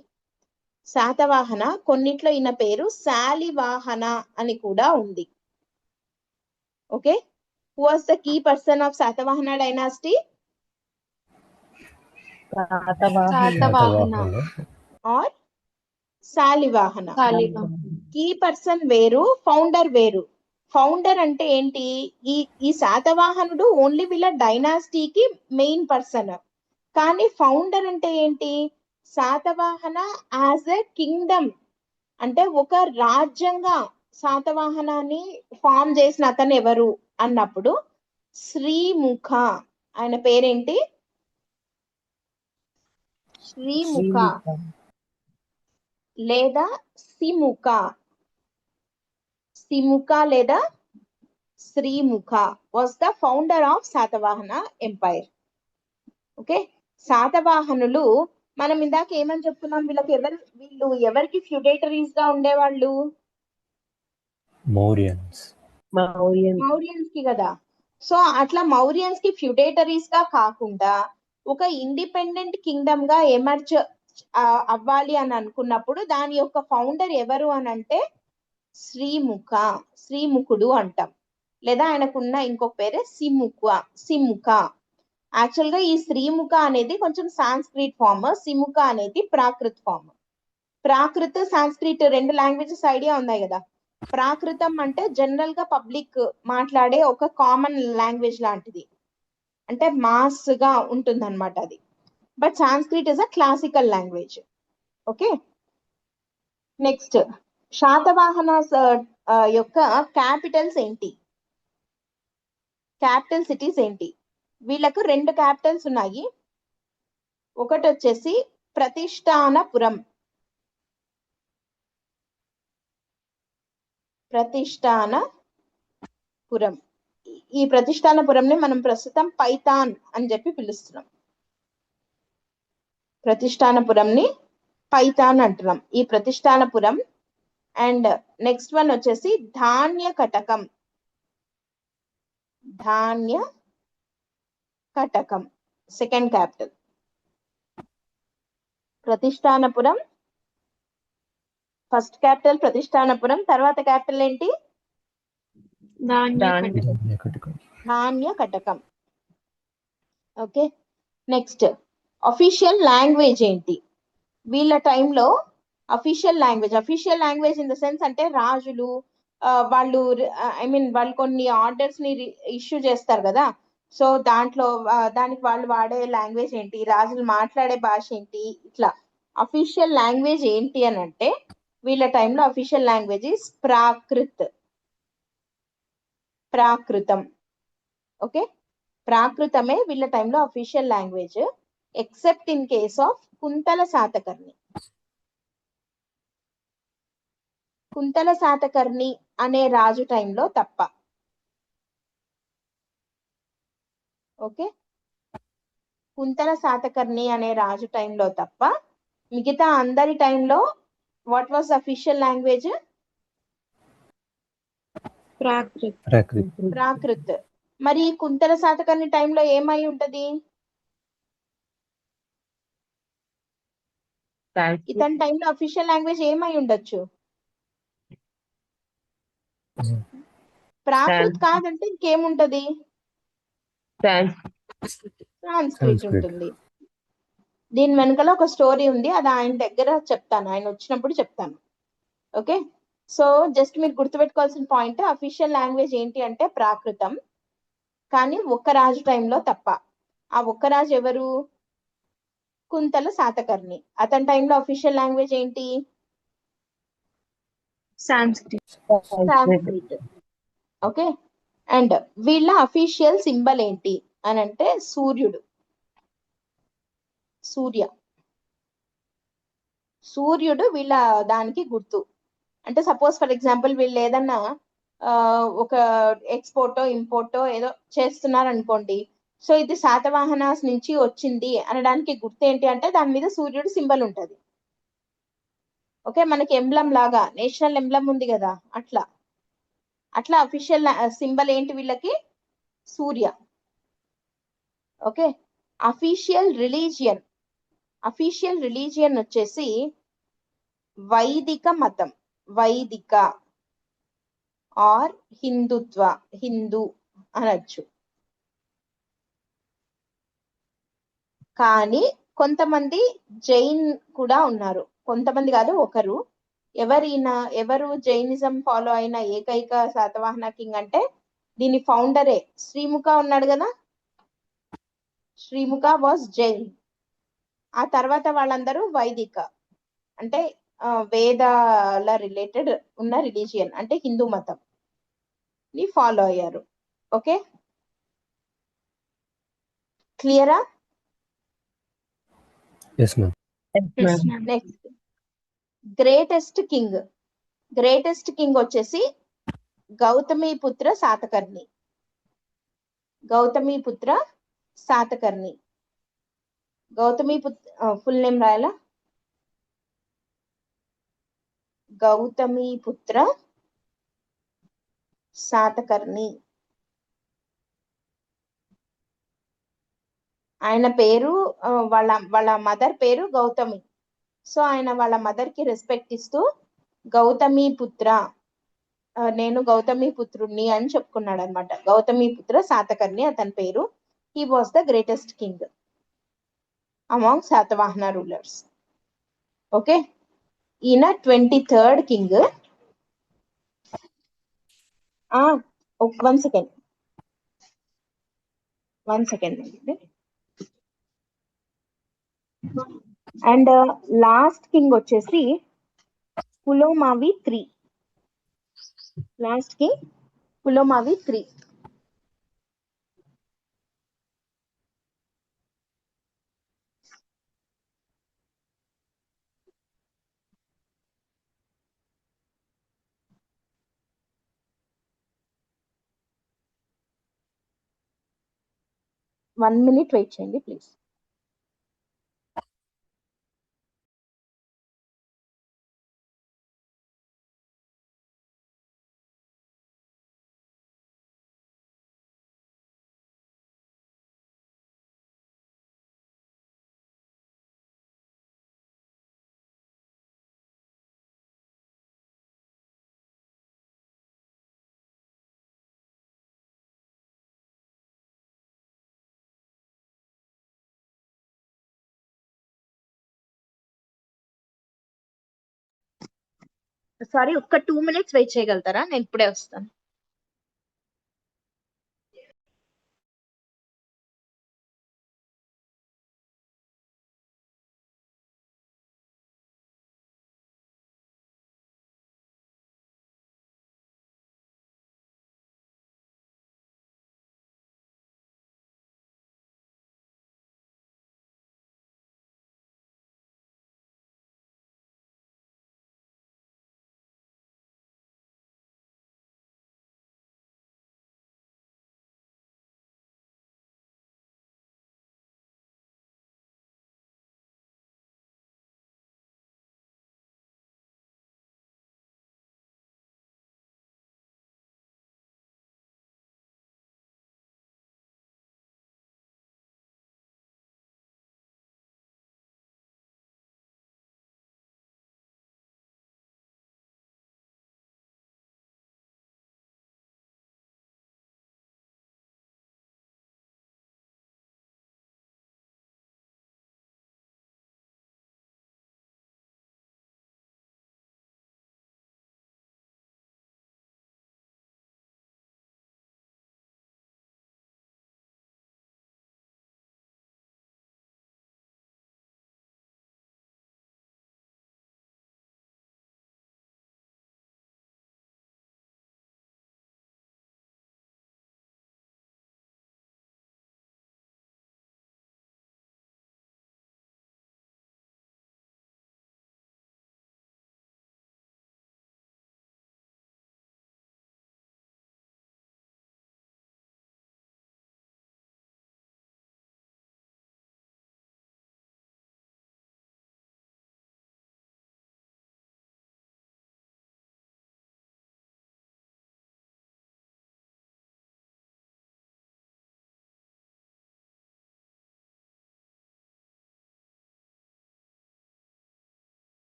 శాతవాహన కొన్నిట్లో ఈయన పేరు శాలివాహన అని కూడా ఉంది. Okay, who was the key person of Satavahana dynasty? Satavahana or Shalivahana. Shalivahana. Key person వేరు, ఫౌండర్ వేరు. ఫౌండర్ అంటే ఏంటి? ఈ శాతవాహనుడు ఓన్లీ వీళ్ళ డైనాసిటీకి మెయిన్ పర్సన్. కానీ ఫౌండర్ అంటే ఏంటి? శాతవాహన యాజ్ ఎ కింగ్డమ్, అంటే ఒక రాజ్యంగా శాతవాహనాన్ని ఫామ్ చేసిన అతను ఎవరు అన్నప్పుడు శ్రీముఖ. ఆయన పేరేంటి? శ్రీముఖ లేదా సిముఖ. సిముఖ లేదా Srimukha was the founder of Satavahana empire. Okay, శాతవాహనులు మనం ఇందాక ఏమని చెప్పుకున్నాం? వీళ్ళు ఎవరికి ఫ్యూడేటరీస్ గా ఉండేవాళ్ళు? మౌర్యన్స్ మౌర్యన్స్ కి కదా. సో అట్లా మౌర్యన్స్ కి ఫ్యూడేటరీస్ గా కాకుండా ఒక ఇండిపెండెంట్ కింగ్డమ్ గా ఎమర్జ్ అవ్వాలి అని అనుకున్నప్పుడు దాని యొక్క ఫౌండర్ ఎవరు అని అంటే శ్రీముఖుడు అంటాం. లేదా ఆయనకున్న ఇంకొక పేరే సిముఖ. యాక్చువల్ గా ఈ శ్రీముఖ అనేది కొంచెం సాంస్క్రిట్ ఫామ్, సిముఖ అనేది Prakrit form. Prakrit, Sanskrit 2 languages idea ఉన్నాయి కదా. ప్రాకృతం అంటే జనరల్ గా పబ్లిక్ మాట్లాడే ఒక కామన్ లాంగ్వేజ్ లాంటిది, అంటే మాస్ గా ఉంటుంది అనమాట అది. But Sanskrit is a classical language. Okay, next Satavahana యొక్క క్యాపిటల్స్ ఏంటి, క్యాపిటల్ సిటీస్ ఏంటి? వీళ్ళకు 2 క్యాపిటల్స్ ఉన్నాయి. ఒకటి వచ్చేసి ప్రతిష్టానపురం, ప్రతిష్టానపురం. ఈ ప్రతిష్టానపురంని మనం ప్రస్తుతం పైథాన్ అని చెప్పి పిలుస్తున్నాం. ప్రతిష్టానపురంని పైథాన్ అంటున్నాం, ఈ ప్రతిష్టానపురం. అండ్ నెక్స్ట్ వన్ వచ్చేసి Dhanyakatakam, Dhanyakatakam second capital. Pratishthanapuram first capital, Pratishthanapuram. తర్వాత క్యాపిటల్ ఏంటి? Dhanyakatakam. Okay, next official language ఏంటి? వీళ్ళ టైంలో official language in the sense అంటే రాజులు వాళ్ళు వాళ్ళు కొన్ని ఆర్డర్స్ ని ఇష్యూ చేస్తారు కదా, సో దాంట్లో దానికి వాళ్ళు వాడే లాంగ్వేజ్ ఏంటి, రాజులు మాట్లాడే భాష ఏంటి, ఇట్లా అఫీషియల్ లాంగ్వేజ్ ఏంటి అని అంటే వీళ్ళ టైంలో official language is Prakrit. Okay, ప్రాకృతమే వీళ్ళ టైంలో official language, except in case of Kuntala Satakarni. Kuntala Satakarni అనే రాజు టైంలో తప్ప. ఓకే, కుంతల శాతకర్ణి అనే రాజు టైంలో తప్ప మిగతా అందరి టైంలో what was official language? Prakrit. మరి కుంతల శాతకర్ణి టైంలో ఏమై ఉంటది? ఇతని టైంలో అఫీషియల్ లాంగ్వేజ్ ఏమై ఉండొచ్చు? ప్రాకృత్ కాదంటే ఇంకేముంటది? సాంస్క్రిట్ ఉంటుంది. దీని వెనకాల ఒక స్టోరీ ఉంది, అది ఆయన దగ్గర చెప్తాను, ఆయన వచ్చినప్పుడు చెప్తాను. ఓకే, సో జస్ట్ మీరు గుర్తుపెట్టుకోవాల్సిన పాయింట్, అఫీషియల్ లాంగ్వేజ్ ఏంటి అంటే ప్రాకృతం, కానీ ఒక్క రాజు టైంలో తప్ప. ఆ ఒక్క రాజు ఎవరు? కుంతల శాతకర్ణి. అతని టైంలో అఫీషియల్ లాంగ్వేజ్ ఏంటి? సాంస్క్రిట్. ఓకే, అండ్ వీళ్ళ అఫీషియల్ సింబల్ ఏంటి అని అంటే సూర్యుడు వీళ్ళ దానికి గుర్తు. అంటే సపోజ్ ఫర్ ఎగ్జాంపుల్ వీళ్ళు ఏదన్నా ఒక ఎక్స్పోర్టో ఇంపోర్టో ఏదో చేస్తున్నారు అనుకోండి, సో ఇది శాతవాహనాస్ నుంచి వచ్చింది అనడానికి గుర్తు ఏంటి అంటే దాని మీద సూర్యుడు సింబల్ ఉంటది. ఓకే, మనకి ఎంబ్లం లాగా నేషనల్ ఎంబ్లం ఉంది కదా, అట్లా అఫీషియల్ సింబల్ ఏంటి వీళ్ళకి? సూర్య. ఓకే, అఫీషియల్ రిలీజియన్ వచ్చేసి వైదిక మతం, వైదిక ఆర్ హిందూ అనొచ్చు. కానీ కొంతమంది జైన్ కూడా ఉన్నారు, కొంతమంది కాదు, ఒకరు. ఎవరు జైనిజం ఫాలో అయిన ఏకైక శాతవాహన కింగ్ అంటే దీని ఫౌండరే శ్రీముఖ ఉన్నాడు కదా, శ్రీముఖ వాజ్ జైన్. ఆ తర్వాత వాళ్ళందరూ వైదిక, అంటే వేదాల రిలేటెడ్ ఉన్న రిలీజియన్ అంటే హిందూ మతం ని ఫాలో అయ్యారు. ఓకే, క్లియరా? నెక్స్ట్ గ్రేటెస్ట్ కింగ్ వచ్చేసి గౌతమిపుత్ర శాతకర్ణి. ఫుల్ నేమ్ రాయాలా? గౌతమిపుత్ర శాతకర్ణి. ఆయన పేరు వాళ్ళ మదర్ పేరు గౌతమి, సో ఆయన వాళ్ళ మదర్ కి రెస్పెక్ట్ ఇస్తూ గౌతమిపుత్ర, నేను గౌతమిపుత్రుణ్ణి అని చెప్పుకున్నాడు అనమాట. గౌతమిపుత్ర శాతకర్ణి అతని పేరు. He was the greatest king among Satavahana rulers. Okay, ఈయన 23rd కింగ్. 1 సెకండ్ అండి. అండ్ లాస్ట్ కింగ్ వచ్చేసి Pulomavi 3. Last king Pulomavi 3. One minute wait చేయండి ప్లీజ్. సారీ, ఒక్క 2 minutes వెయిట్ చేయగలుగుతారా? నేను ఇప్పుడే వస్తాను.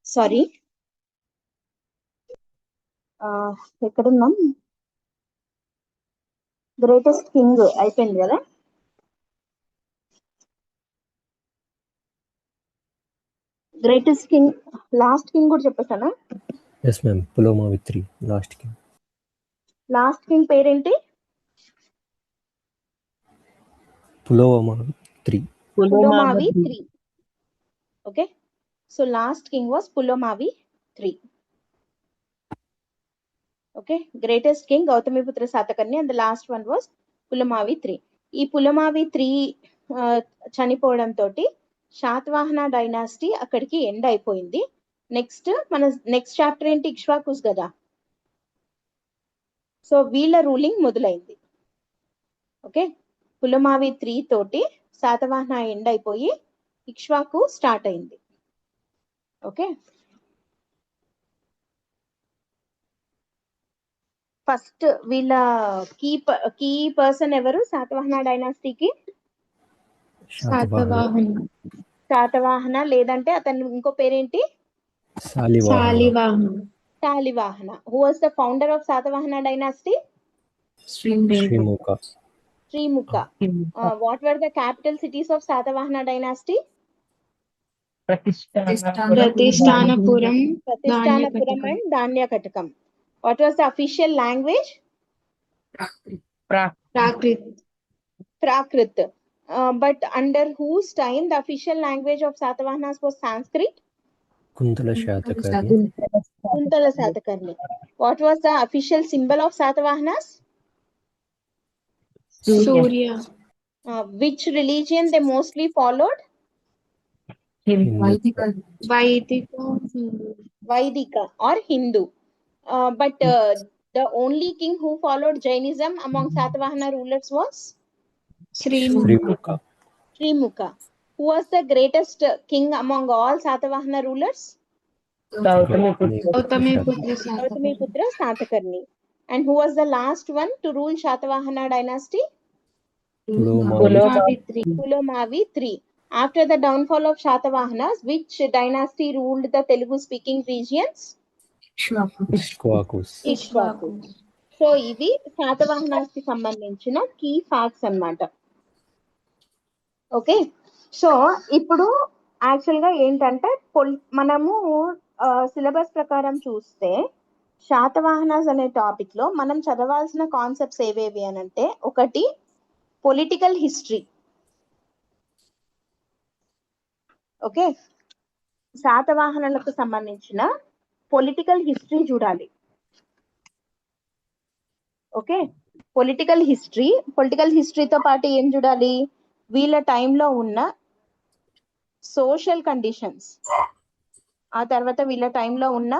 సారీ, ఎక్కడున్నాం? గ్రేటెస్ట్ కింగ్ అయిపోయింది కదా. గ్రేటెస్ట్ కింగ్, లాస్ట్ కింగ్ కూడా చెప్పేసానా? Yes ma'am, Pulomavi 3 last king. Last king పేరేంటి? Pulomavi 3. Pulomavi 3. Okay, so last king was Pulomavi 3. Okay, greatest king Gautamiputra Satakarni and the last one was Pulamavi 3. ఈ పులమావి 3 చనిపోవడం తోటి శాతవాహన డైనాసిటీ అక్కడికి ఎండ్ అయిపోయింది. నెక్స్ట్ చాప్టర్ ఏంటి? ఇక్ష్వాకుస్ కదా. సో వీళ్ళ రూలింగ్ మొదలైంది. ఓకే, పులమావి 3 తోటి శాతవాహన ఎండ్ అయిపోయి ఇక్ష్వాకు స్టార్ట్ అయింది. ఓకే, ఫస్ట్ వీళ్ళ కీ పర్సన్ ఎవరు శాతవాహన డైనాసిటీకి? శాతవాహన, లేదంటే అతని ఇంకో పేరేంటి? Shalivahana. Talivahana. Who was the founder of Satavahana dynasty? Srimuka. Srimuka. What were the capital cities of Satavahana dynasty? Pratishthanapuram, Pratishthanapuram Dhanyakatakam. and Dhanyakatakam. What was the official language? Prakrit. Prakrit. But under whose time the official language of Satavahanas was Sanskrit? Kuntala Shatakarni. Kuntala Satakarni. What was the official symbol of Satavahanas? Surya. Which religion they mostly followed? Vaidika. Vaidika or Hindu. But the only king who followed Jainism among Satavahana rulers was Srimuka. Srimuka. Who was the greatest king among all Satavahana rulers? Gautamiputra Gautamiputra Satakarni. And who was the last one to rule Satavahana dynasty? Pulomavi. Pulomavi III. After the downfall of Shatavahanas, which dynasty ruled the Telugu speaking regions? Ishkwakus. Ishwaku. So ఇవి శాతవాహనాస్ కి సంబంధించిన key facts అన్నమాట. Okay, so ఇప్పుడు actual గా ఏంటంటే మనము syllabus ప్రకారం చూస్తే శాతవాహనాస్ అనే టాపిక్ లో మనం చదవాల్సిన కాన్సెప్ట్స్ ఏవేవి అని అంటే, ఒకటి పొలిటికల్ హిస్టరీ. ఓకే, శాతవాహనులకు సంబంధించిన పొలిటికల్ హిస్టరీ చూడాలి. ఓకే, పొలిటికల్ హిస్టరీతో పాటు ఏం చూడాలి? వీళ్ళ టైంలో ఉన్న సోషల్ కండిషన్స్, ఆ తర్వాత వీళ్ళ టైంలో ఉన్న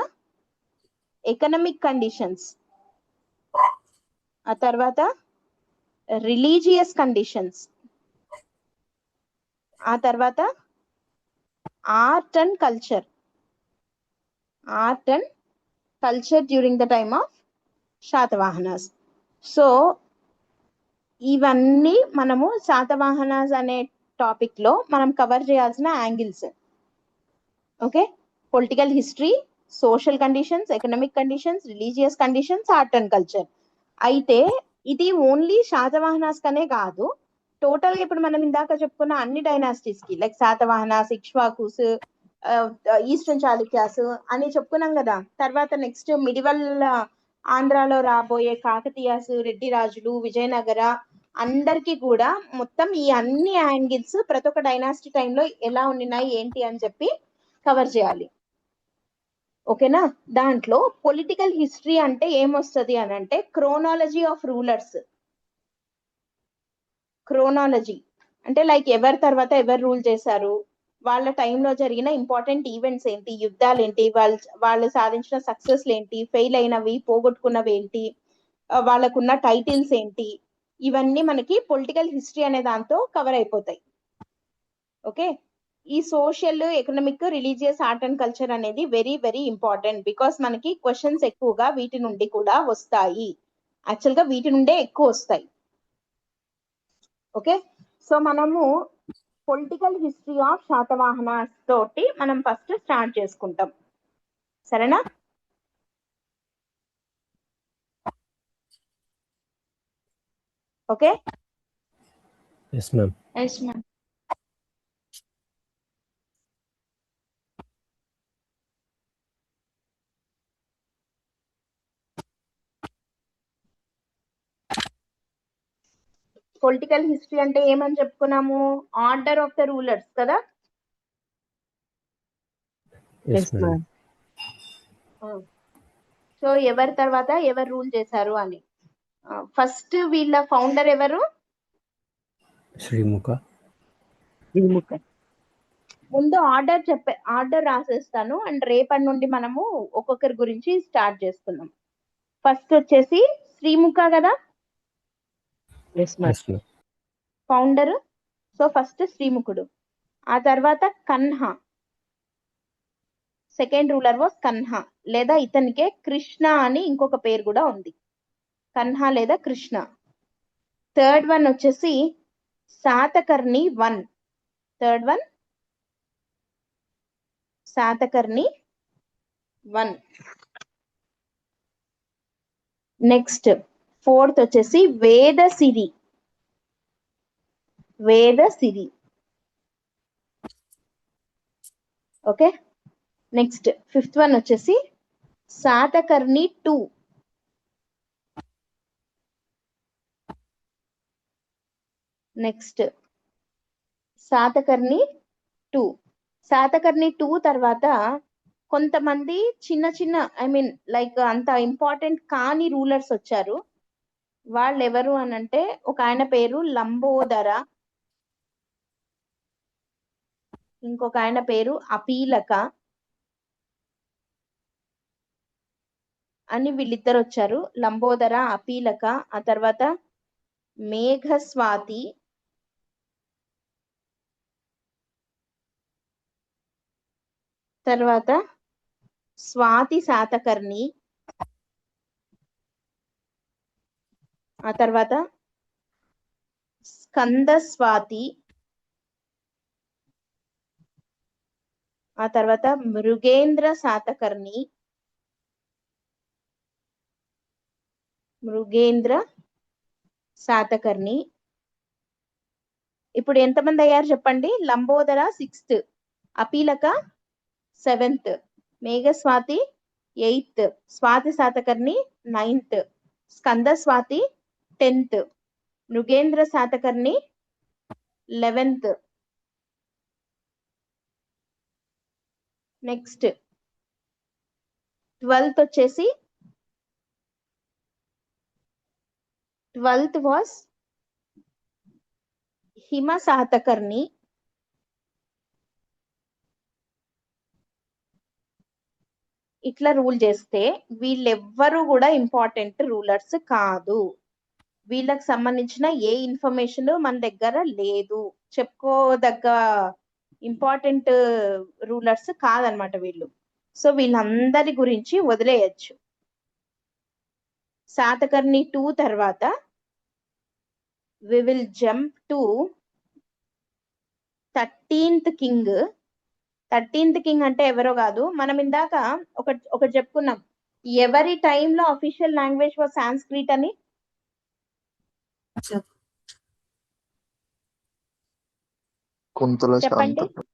ఎకనామిక్ కండిషన్స్, ఆ తర్వాత రిలీజియస్ కండిషన్స్, ఆ తర్వాత art and culture during the time of Satavahanas. So ఇవన్నీ మనము శాతవాహనాస్ అనే టాపిక్ లో మనం కవర్ చేయాల్సిన angles. Okay, political history, social conditions, economic conditions, religious conditions, art and culture. అయితే ఇది ఓన్లీ శాతవాహనాస్ కనే కాదు, టోటల్ గా ఇప్పుడు మనం ఇందాక చెప్పుకున్న అన్ని డైనాసిటీస్ కి, లైక్ శాతవాహనాస్, ఇక్ష్వాకుస్, ఈస్టర్న్ చాళుక్యాస్ అని చెప్పుకున్నాం కదా. తర్వాత నెక్స్ట్ మిడివల్ ఆంధ్రాలో రాబోయే కాకతీయాస్, రెడ్డి రాజులు, విజయనగర, అందరికి కూడా మొత్తం ఈ అన్ని యాంగిల్స్ ప్రతి ఒక్క డైనాసిటీ టైంలో ఎలా ఉన్నాయి ఏంటి అని చెప్పి కవర్ చేయాలి. ఓకేనా? దాంట్లో పొలిటికల్ హిస్టరీ అంటే ఏమొస్తుంది అని అంటే, క్రోనాలజీ ఆఫ్ రూలర్స్. క్రోనాలజీ అంటే లైక్ ఎవరి తర్వాత ఎవరు రూల్ చేశారు, వాళ్ళ టైంలో జరిగిన ఇంపార్టెంట్ ఈవెంట్స్ ఏంటి, యుద్ధాలు ఏంటి, వాళ్ళు సాధించిన సక్సెస్లు ఏంటి, ఫెయిల్ అయినవి, పోగొట్టుకున్నవి ఏంటి, వాళ్ళకున్న టైటిల్స్ ఏంటి, ఇవన్నీ మనకి పొలిటికల్ హిస్టరీ అనే దాంతో కవర్ అయిపోతాయి. ఓకే, ఈ social, economic, religious, art and culture అనేది వెరీ వెరీ ఇంపార్టెంట్. బికాస్ మనకి క్వశ్చన్స్ ఎక్కువగా వీటి నుండి కూడా వస్తాయి. యాక్చువల్ గా వీటి నుండే ఎక్కువ వస్తాయి. ఓకే, సో మనము పొలిటికల్ హిస్టరీ ఆఫ్ శాతవాహనాస్ తోటి మనం ఫస్ట్ స్టార్ట్ చేసుకుంటాం. సరేనా? Okay, Yes, ma'am. Yes, ma'am. Political history అంటే ఏమని చెప్పుకున్నాము? ఆర్డర్ ఆఫ్ ద రూలర్స్ కదా. Yes, ma'am. సో ఎవరి తర్వాత ఎవరు రూల్ చేశారు అని. ఫస్ట్ వీళ్ళ ఫౌండర్ ఎవరు? Srimuka. ముందు ఆర్డర్ రాసేస్తాను, అండ్ రేపటి నుండి మనము ఒక్కొక్కరి గురించి స్టార్ట్ చేసుకుందాం. ఫస్ట్ వచ్చేసి శ్రీముఖ కదా Yes, ma'am. Founder. So first శ్రీముఖుడు. ఆ తర్వాత Kanha, second ruler was Kanha, లేదా ఇతనికే కృష్ణ అని ఇంకొక పేరు కూడా ఉంది, కన్హా లేదా కృష్ణ. థర్డ్ వన్ వచ్చేసి Satakarni 1. Third one Satakarni 1. Next 4th వచ్చేసి Vedasiri. Okay. Next 5th one వచ్చేసి శాతకర్ణి 2. నెక్స్ట్ శాతకర్ణి 2. శాతకర్ణి 2 తర్వాత కొంతమంది చిన్న చిన్న లైక్ అంత ఇంపార్టెంట్ కాని రూలర్స్ వచ్చారు. వాళ్ళు ఎవరు అనంటే ఒక ఆయన పేరు లంబోదర, ఇంకొక ఆయన పేరు అపీలక అని వీళ్ళిద్దరు వచ్చారు. లంబోదర, అపీలక. ఆ తర్వాత మేఘస్వాతి, తర్వాత స్వాతి శాతకర్ణి, ఆ తర్వాత స్కంద స్వాతి, ఆ తర్వాత మృగేంద్ర శాతకర్ణి, ఇప్పుడు ఎంతమంది అయ్యారు చెప్పండి? Lambodara 6th, Apilaka 7th, Meghaswati 8th, Swati Satakarni 9th, Skanda Swati 10th, Mrigendra Satakarni 11th. Next 12th వచ్చేసి 12th వాస్ హిమ శాతకర్ణి. ఇట్లా రూల్ చేస్తే వీళ్ళెవ్వరూ కూడా ఇంపార్టెంట్ రూలర్స్ కాదు. వీళ్ళకి సంబంధించిన ఏ ఇన్ఫర్మేషన్ మన దగ్గర లేదు, చెప్పుకోదగ్గ ఇంపార్టెంట్ రూలర్స్ కాదనమాట వీళ్ళు. సో వీళ్ళందరి గురించి వదిలేయచ్చు. శాతకర్ణి 2 తర్వాత we will jump to 13th king. 13th king అంటే ఎవరో కాదు, మనం ఇందాక ఒకటి చెప్పుకున్నాం, ఎవరి టైంలో అఫీషియల్ లాంగ్వేజ్ వాజ్ సాంస్క్రిట్ అని. కుంతల చెప్పండి, శాతకర్ణి.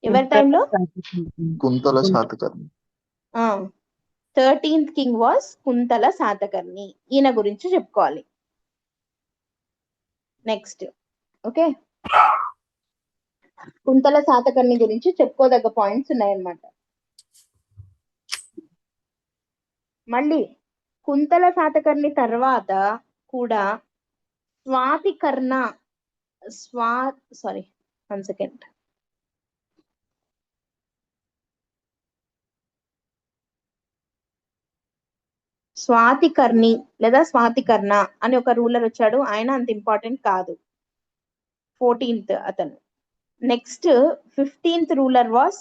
ఎవరి టైంలో? Kuntala Satakarni. 13th king was Kuntala Satakarni. ఈయన గురించి చెప్పుకోవాలి. నెక్స్ట్ ఓకే, కుంతల శాతకర్ణి గురించి చెప్పుకోదగ్గ పాయింట్స్ ఉన్నాయన్నమాట. మళ్ళీ కుంతల శాతకర్ణి తర్వాత కూడా స్వాతికర్ణ, స్వాతికర్ణి లేదా స్వాతికర్ణ అని ఒక రూలర్ వచ్చాడు. ఆయన అంత ఇంపార్టెంట్ కాదు, 14th అతను. నెక్స్ట్ 15th రూలర్ వాస్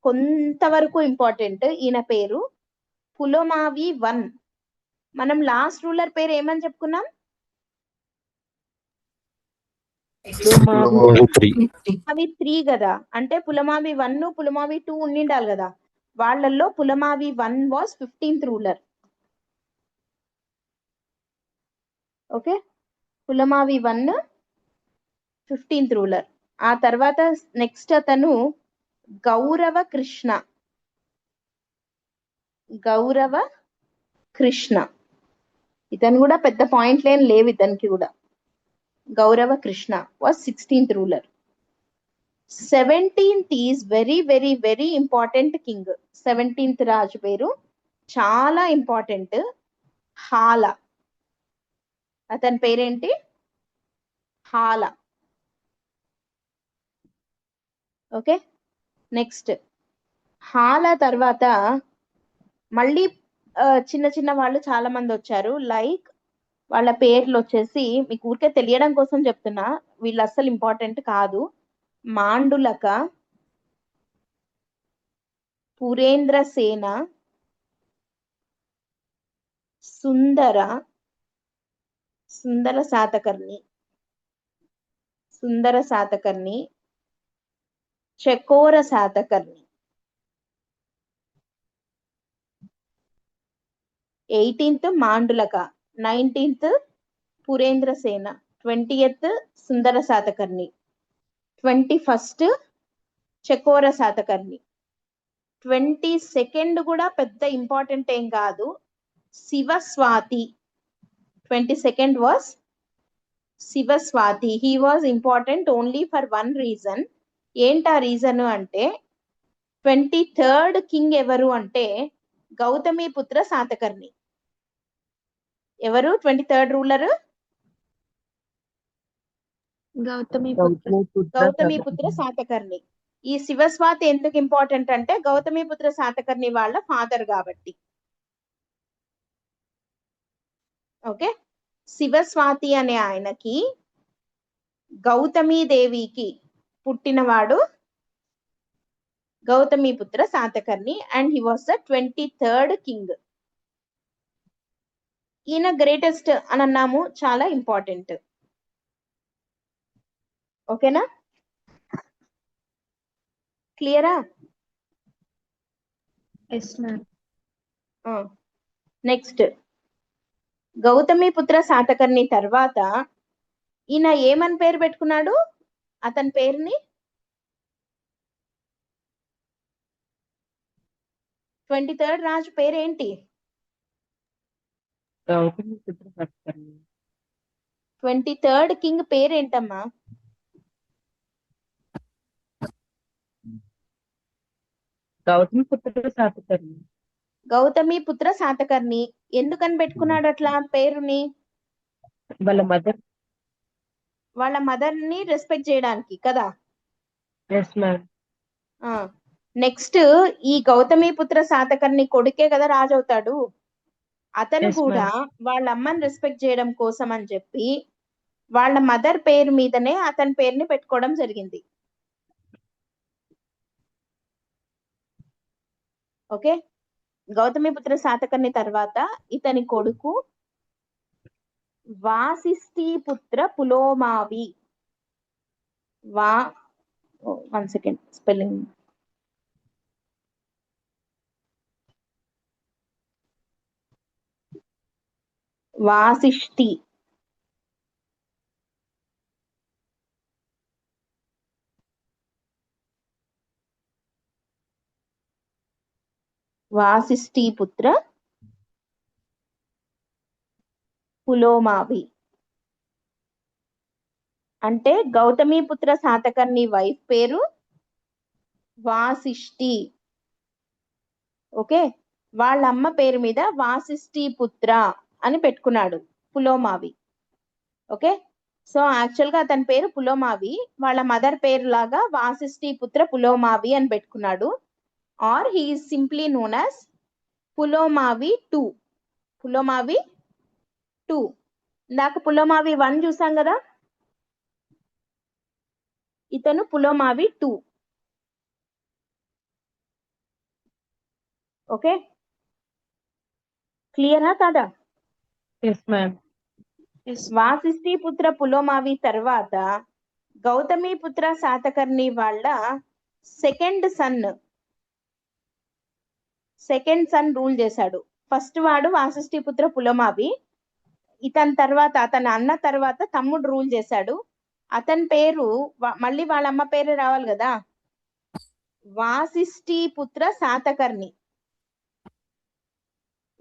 కొంతవరకు ఇంపార్టెంట్. ఈయన పేరు పులోమావి 1. మనం లాస్ట్ రూలర్ పేరు ఏమని చెప్పుకున్నాం? పులమావి 3 కదా, అంటే పులమావి 1, పులమావి 2 ఉండిండాలి కదా. వాళ్ళల్లో Pulamavi 1 was 15th ruler. Okay, Pulamavi 1 15th ruler. ఆ తర్వాత నెక్స్ట్ అతను గౌరవ కృష్ణ. ఇతను కూడా పెద్ద పాయింట్లు ఏం లేవు ఇతనికి కూడా. Gaurava Krishna was 16th ruler. 17th is very very very important king. 17th రాజు పేరు చాలా ఇంపార్టెంట్, హాల. అతని పేరేంటి? హాల. ఓకే, నెక్స్ట్ హాల తర్వాత మళ్ళీ చిన్న చిన్న వాళ్ళు చాలా మంది వచ్చారు. లైక్ వాళ్ళ పేర్లు వచ్చేసి మీకు ఊరికే తెలియడం కోసం చెప్తున్నా, వీళ్ళు అస్సలు ఇంపార్టెంట్ కాదు. మాండులక, పురేంద్రసేన, సుందర శాతకర్ణి, చకోర శాతకర్ణి. 18th మాండులక, 19th పురేంద్ర సేన, 20th సుందర శాతకర్ణి, 21st చకోర శాతకర్ణి, 22nd కూడా పెద్ద ఇంపార్టెంట్ ఏం కాదు, Sivaswati. 22nd was Sivaswati. He was important only for one reason. ఏంటా రీజన్ అంటే 23rd కింగ్ ఎవరు అంటే గౌతమిపుత్ర శాతకర్ణి. ఎవరు 23rd రూలర్? గౌతమిపుత్ర శాతకర్ణి. ఈ శివస్వాతి ఎందుకు ఇంపార్టెంట్ అంటే గౌతమిపుత్ర శాతకర్ణి వాళ్ళ ఫాదర్ కాబట్టి. ఓకే, శివస్వాతి అనే ఆయనకి గౌతమీదేవికి పుట్టినవాడు Gautamiputra Satakarni and he was the 23rd king. ఈయన గ్రేటెస్ట్ అని అన్నాము, చాలా ఇంపార్టెంట్. ఓకేనా, క్లియరా? నెక్స్ట్ గౌతమిపుత్ర శాతకర్ణి తర్వాత ఈయన ఏమని పేరు పెట్టుకున్నాడు? అతని పేరుని 23rd రాజు పేరేంటి? 23rd కింగ్ పేరేంటమ్మా? గౌతమిపుత్ర శాతకర్ణి. ఎందుకని పెట్టుకున్నాడు అట్లా పేరుని? వాళ్ళ మదర్ ని రెస్పెక్ట్ చేయడానికి కదా. నెక్స్ట్ ఈ గౌతమిపుత్ర శాతకర్ణి కొడుకే కదా రాజు అవుతాడు. అతను కూడా వాళ్ళ అమ్మని రెస్పెక్ట్ చేయడం కోసం అని చెప్పి వాళ్ళ మదర్ పేరు మీదనే అతని పేరుని పెట్టుకోవడం జరిగింది. ఓకే, గౌతమిపుత్ర శాతకర్ణి తర్వాత ఇతని కొడుకు Vasishthiputra Pulomavi. One second, spelling. Vasishthi. Vasishthiputra Pulomavi అంటే గౌతమిపుత్ర శాతకర్ణి వైఫ్ పేరు వాసిష్ఠి. ఓకే, వాళ్ళ అమ్మ పేరు మీద వాసిష్ఠీపుత్ర అని పెట్టుకున్నాడు పులోమావి. ఓకే, సో యాక్చువల్ గా అతని పేరు పులోమావి, వాళ్ళ మదర్ పేరు లాగా వాసిష్ఠీపుత్ర పులోమావి అని పెట్టుకున్నాడు. Or he is simply known as Pulomavi 2. Pulomavi 2. ఇందాక పులోమావి 1 చూసాం కదా, ఇతను పులోమావి 2. ఓకే, క్లియరా కాదా? వాసిష్ఠీపుత్ర పులోమావి తర్వాత గౌతమిపుత్ర శాతకర్ణి వాళ్ళ సెకండ్ సన్ రూల్ చేశాడు. ఫస్ట్ వాడు వాసిష్ఠీపుత్ర పులోమావి, ఇతని తర్వాత అతని అన్న తర్వాత తమ్ముడు రూల్ చేశాడు. అతని పేరు మళ్ళీ వాళ్ళ అమ్మ పేరే రావాలి కదా, వాసిష్ఠీపుత్ర శాతకర్ణి.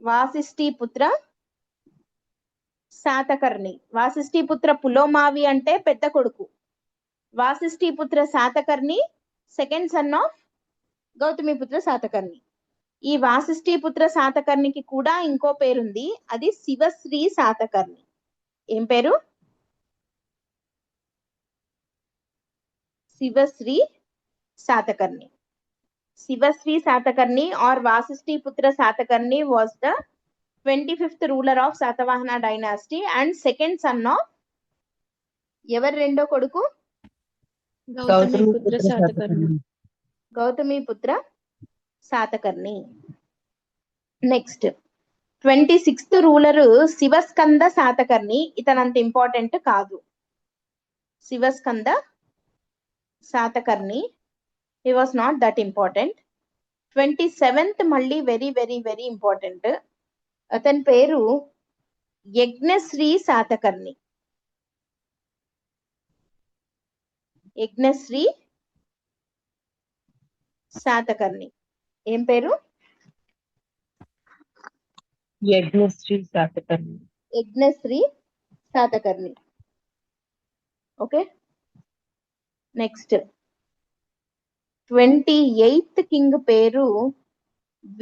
వాసిష్ఠీపుత్ర శాతకర్ణి. వాసిష్ఠీపుత్ర పులోమావి అంటే పెద్ద కొడుకు, Vasishthiputra Satakarni second son of Gautamiputra Satakarni. ఈ వాసిష్ఠీపుత్ర శాతకర్ణికి కూడా ఇంకో పేరుంది, అది శివశ్రీ శాతకర్ణి. ఏం పేరు? Sivasri Satakarni. Sivasri Satakarni or Vasishthiputra Satakarni was the 25th ruler of Satavahana dynasty and second son of ఎవరు రెండో కొడుకు? Gautamiputra Satakarni. Next 26th ruler Sivaskanda Satakarni. ఇతనంత ఇంపార్టెంట్ కాదు. Sivaskanda Satakarni, he was not that important. 27th మళ్ళీ వెరీ వెరీ వెరీ ఇంపార్టెంట్. అతని పేరు యజ్ఞశ్రీ శాతకర్ణి. యజ్ఞశ్రీ శాతకర్ణి. ఏం పేరు? Yajnasri Satakarni. Yajnasri Satakarni. Okay, next 28th king పేరు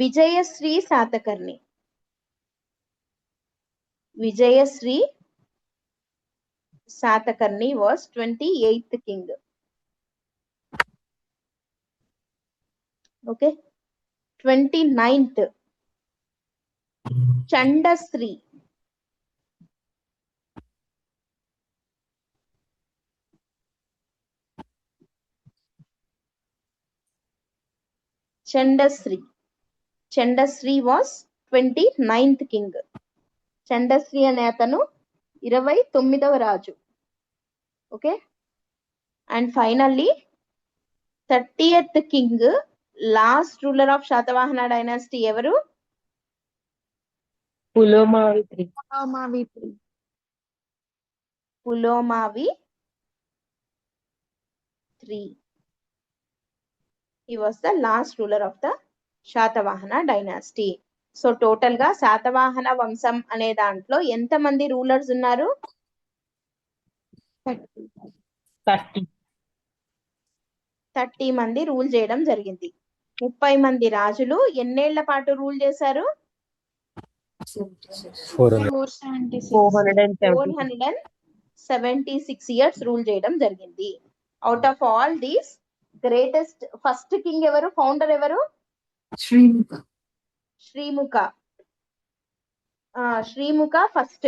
Vijayasri Satakarni. Vijayasri Satakarni was 28th king. Okay, 29th Chandasri. Chandasri was 29th king. Chandasri అనే అతను 29వ రాజు. Okay, and finally 30th king, last ruler of Satavahana dynasty ఎవరు? Pulomavi three. Pulomavi III. He was the last ruler of the Satavahana dynasty. So total గా శాతవాహన వంశం అనే దాంట్లో ఎంతమంది రూలర్స్ ఉన్నారు? 30 మంది రూల్ చేయడం జరిగింది. 30 మంది రాజులు ఎన్నేళ్ల పాటు రూల్ చేశారు? 476 ఇయర్స్ రూల్ చేయడం జరిగింది. Out of all these greatest first king ఎవరు? ఫౌండర్ ఎవరు? శ్రీముఖ ఫస్ట్.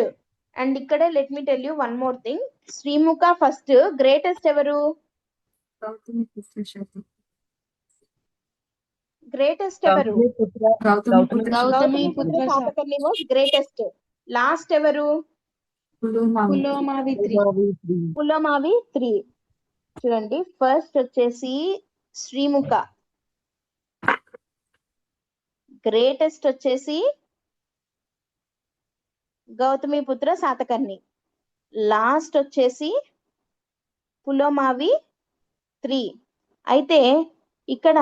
అండ్ ఇక్కడే let me tell you one more thing. Srimukha first greatest ఎవరు? గ్రేటెస్ట్ ఎవరు? Gautamiputra Satakarni was greatest. Last ఎవరు? పులోమావి III. చూడండి, ఫస్ట్ వచ్చేసి శ్రీముఖ, గ్రేటెస్ట్ వచ్చేసి గౌతమిపుత్ర శాతకర్ణి, లాస్ట్ వచ్చేసి పులోమావి III. అయితే ఇక్కడ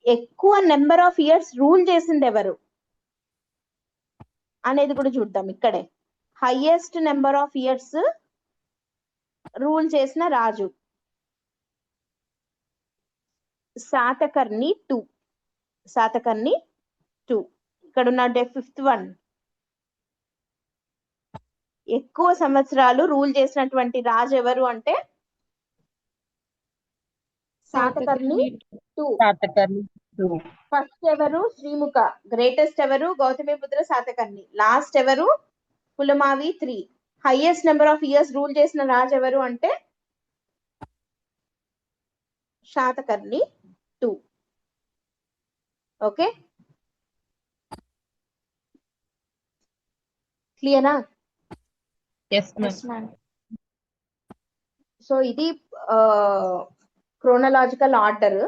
ఎక్కువ నెంబర్ ఆఫ్ ఇయర్స్ రూల్ చేసింది ఎవరు అనేది కూడా చూద్దాం. ఇక్కడే highest number of years rule చేసిన రాజు శాతకర్ణి II. ఇక్కడ ఉన్న 5th వన్. ఎక్కువ సంవత్సరాలు రూల్ చేసినటువంటి రాజు ఎవరు అంటే శాతకర్ణి II. ఫస్ట్ ఎవరు? శ్రీముఖ. గ్రేటెస్ట్ ఎవరు? గౌతమిపుత్ర శాతకర్ణి. లాస్ట్ ఎవరు? Pulamavi III. Highest number of years rule చేసిన రాజు ఎవరు అంటే శాతకర్ణి II. ఓకే, క్లియరా? సో ఇది క్రోనలాజికల్ ఆర్డర్.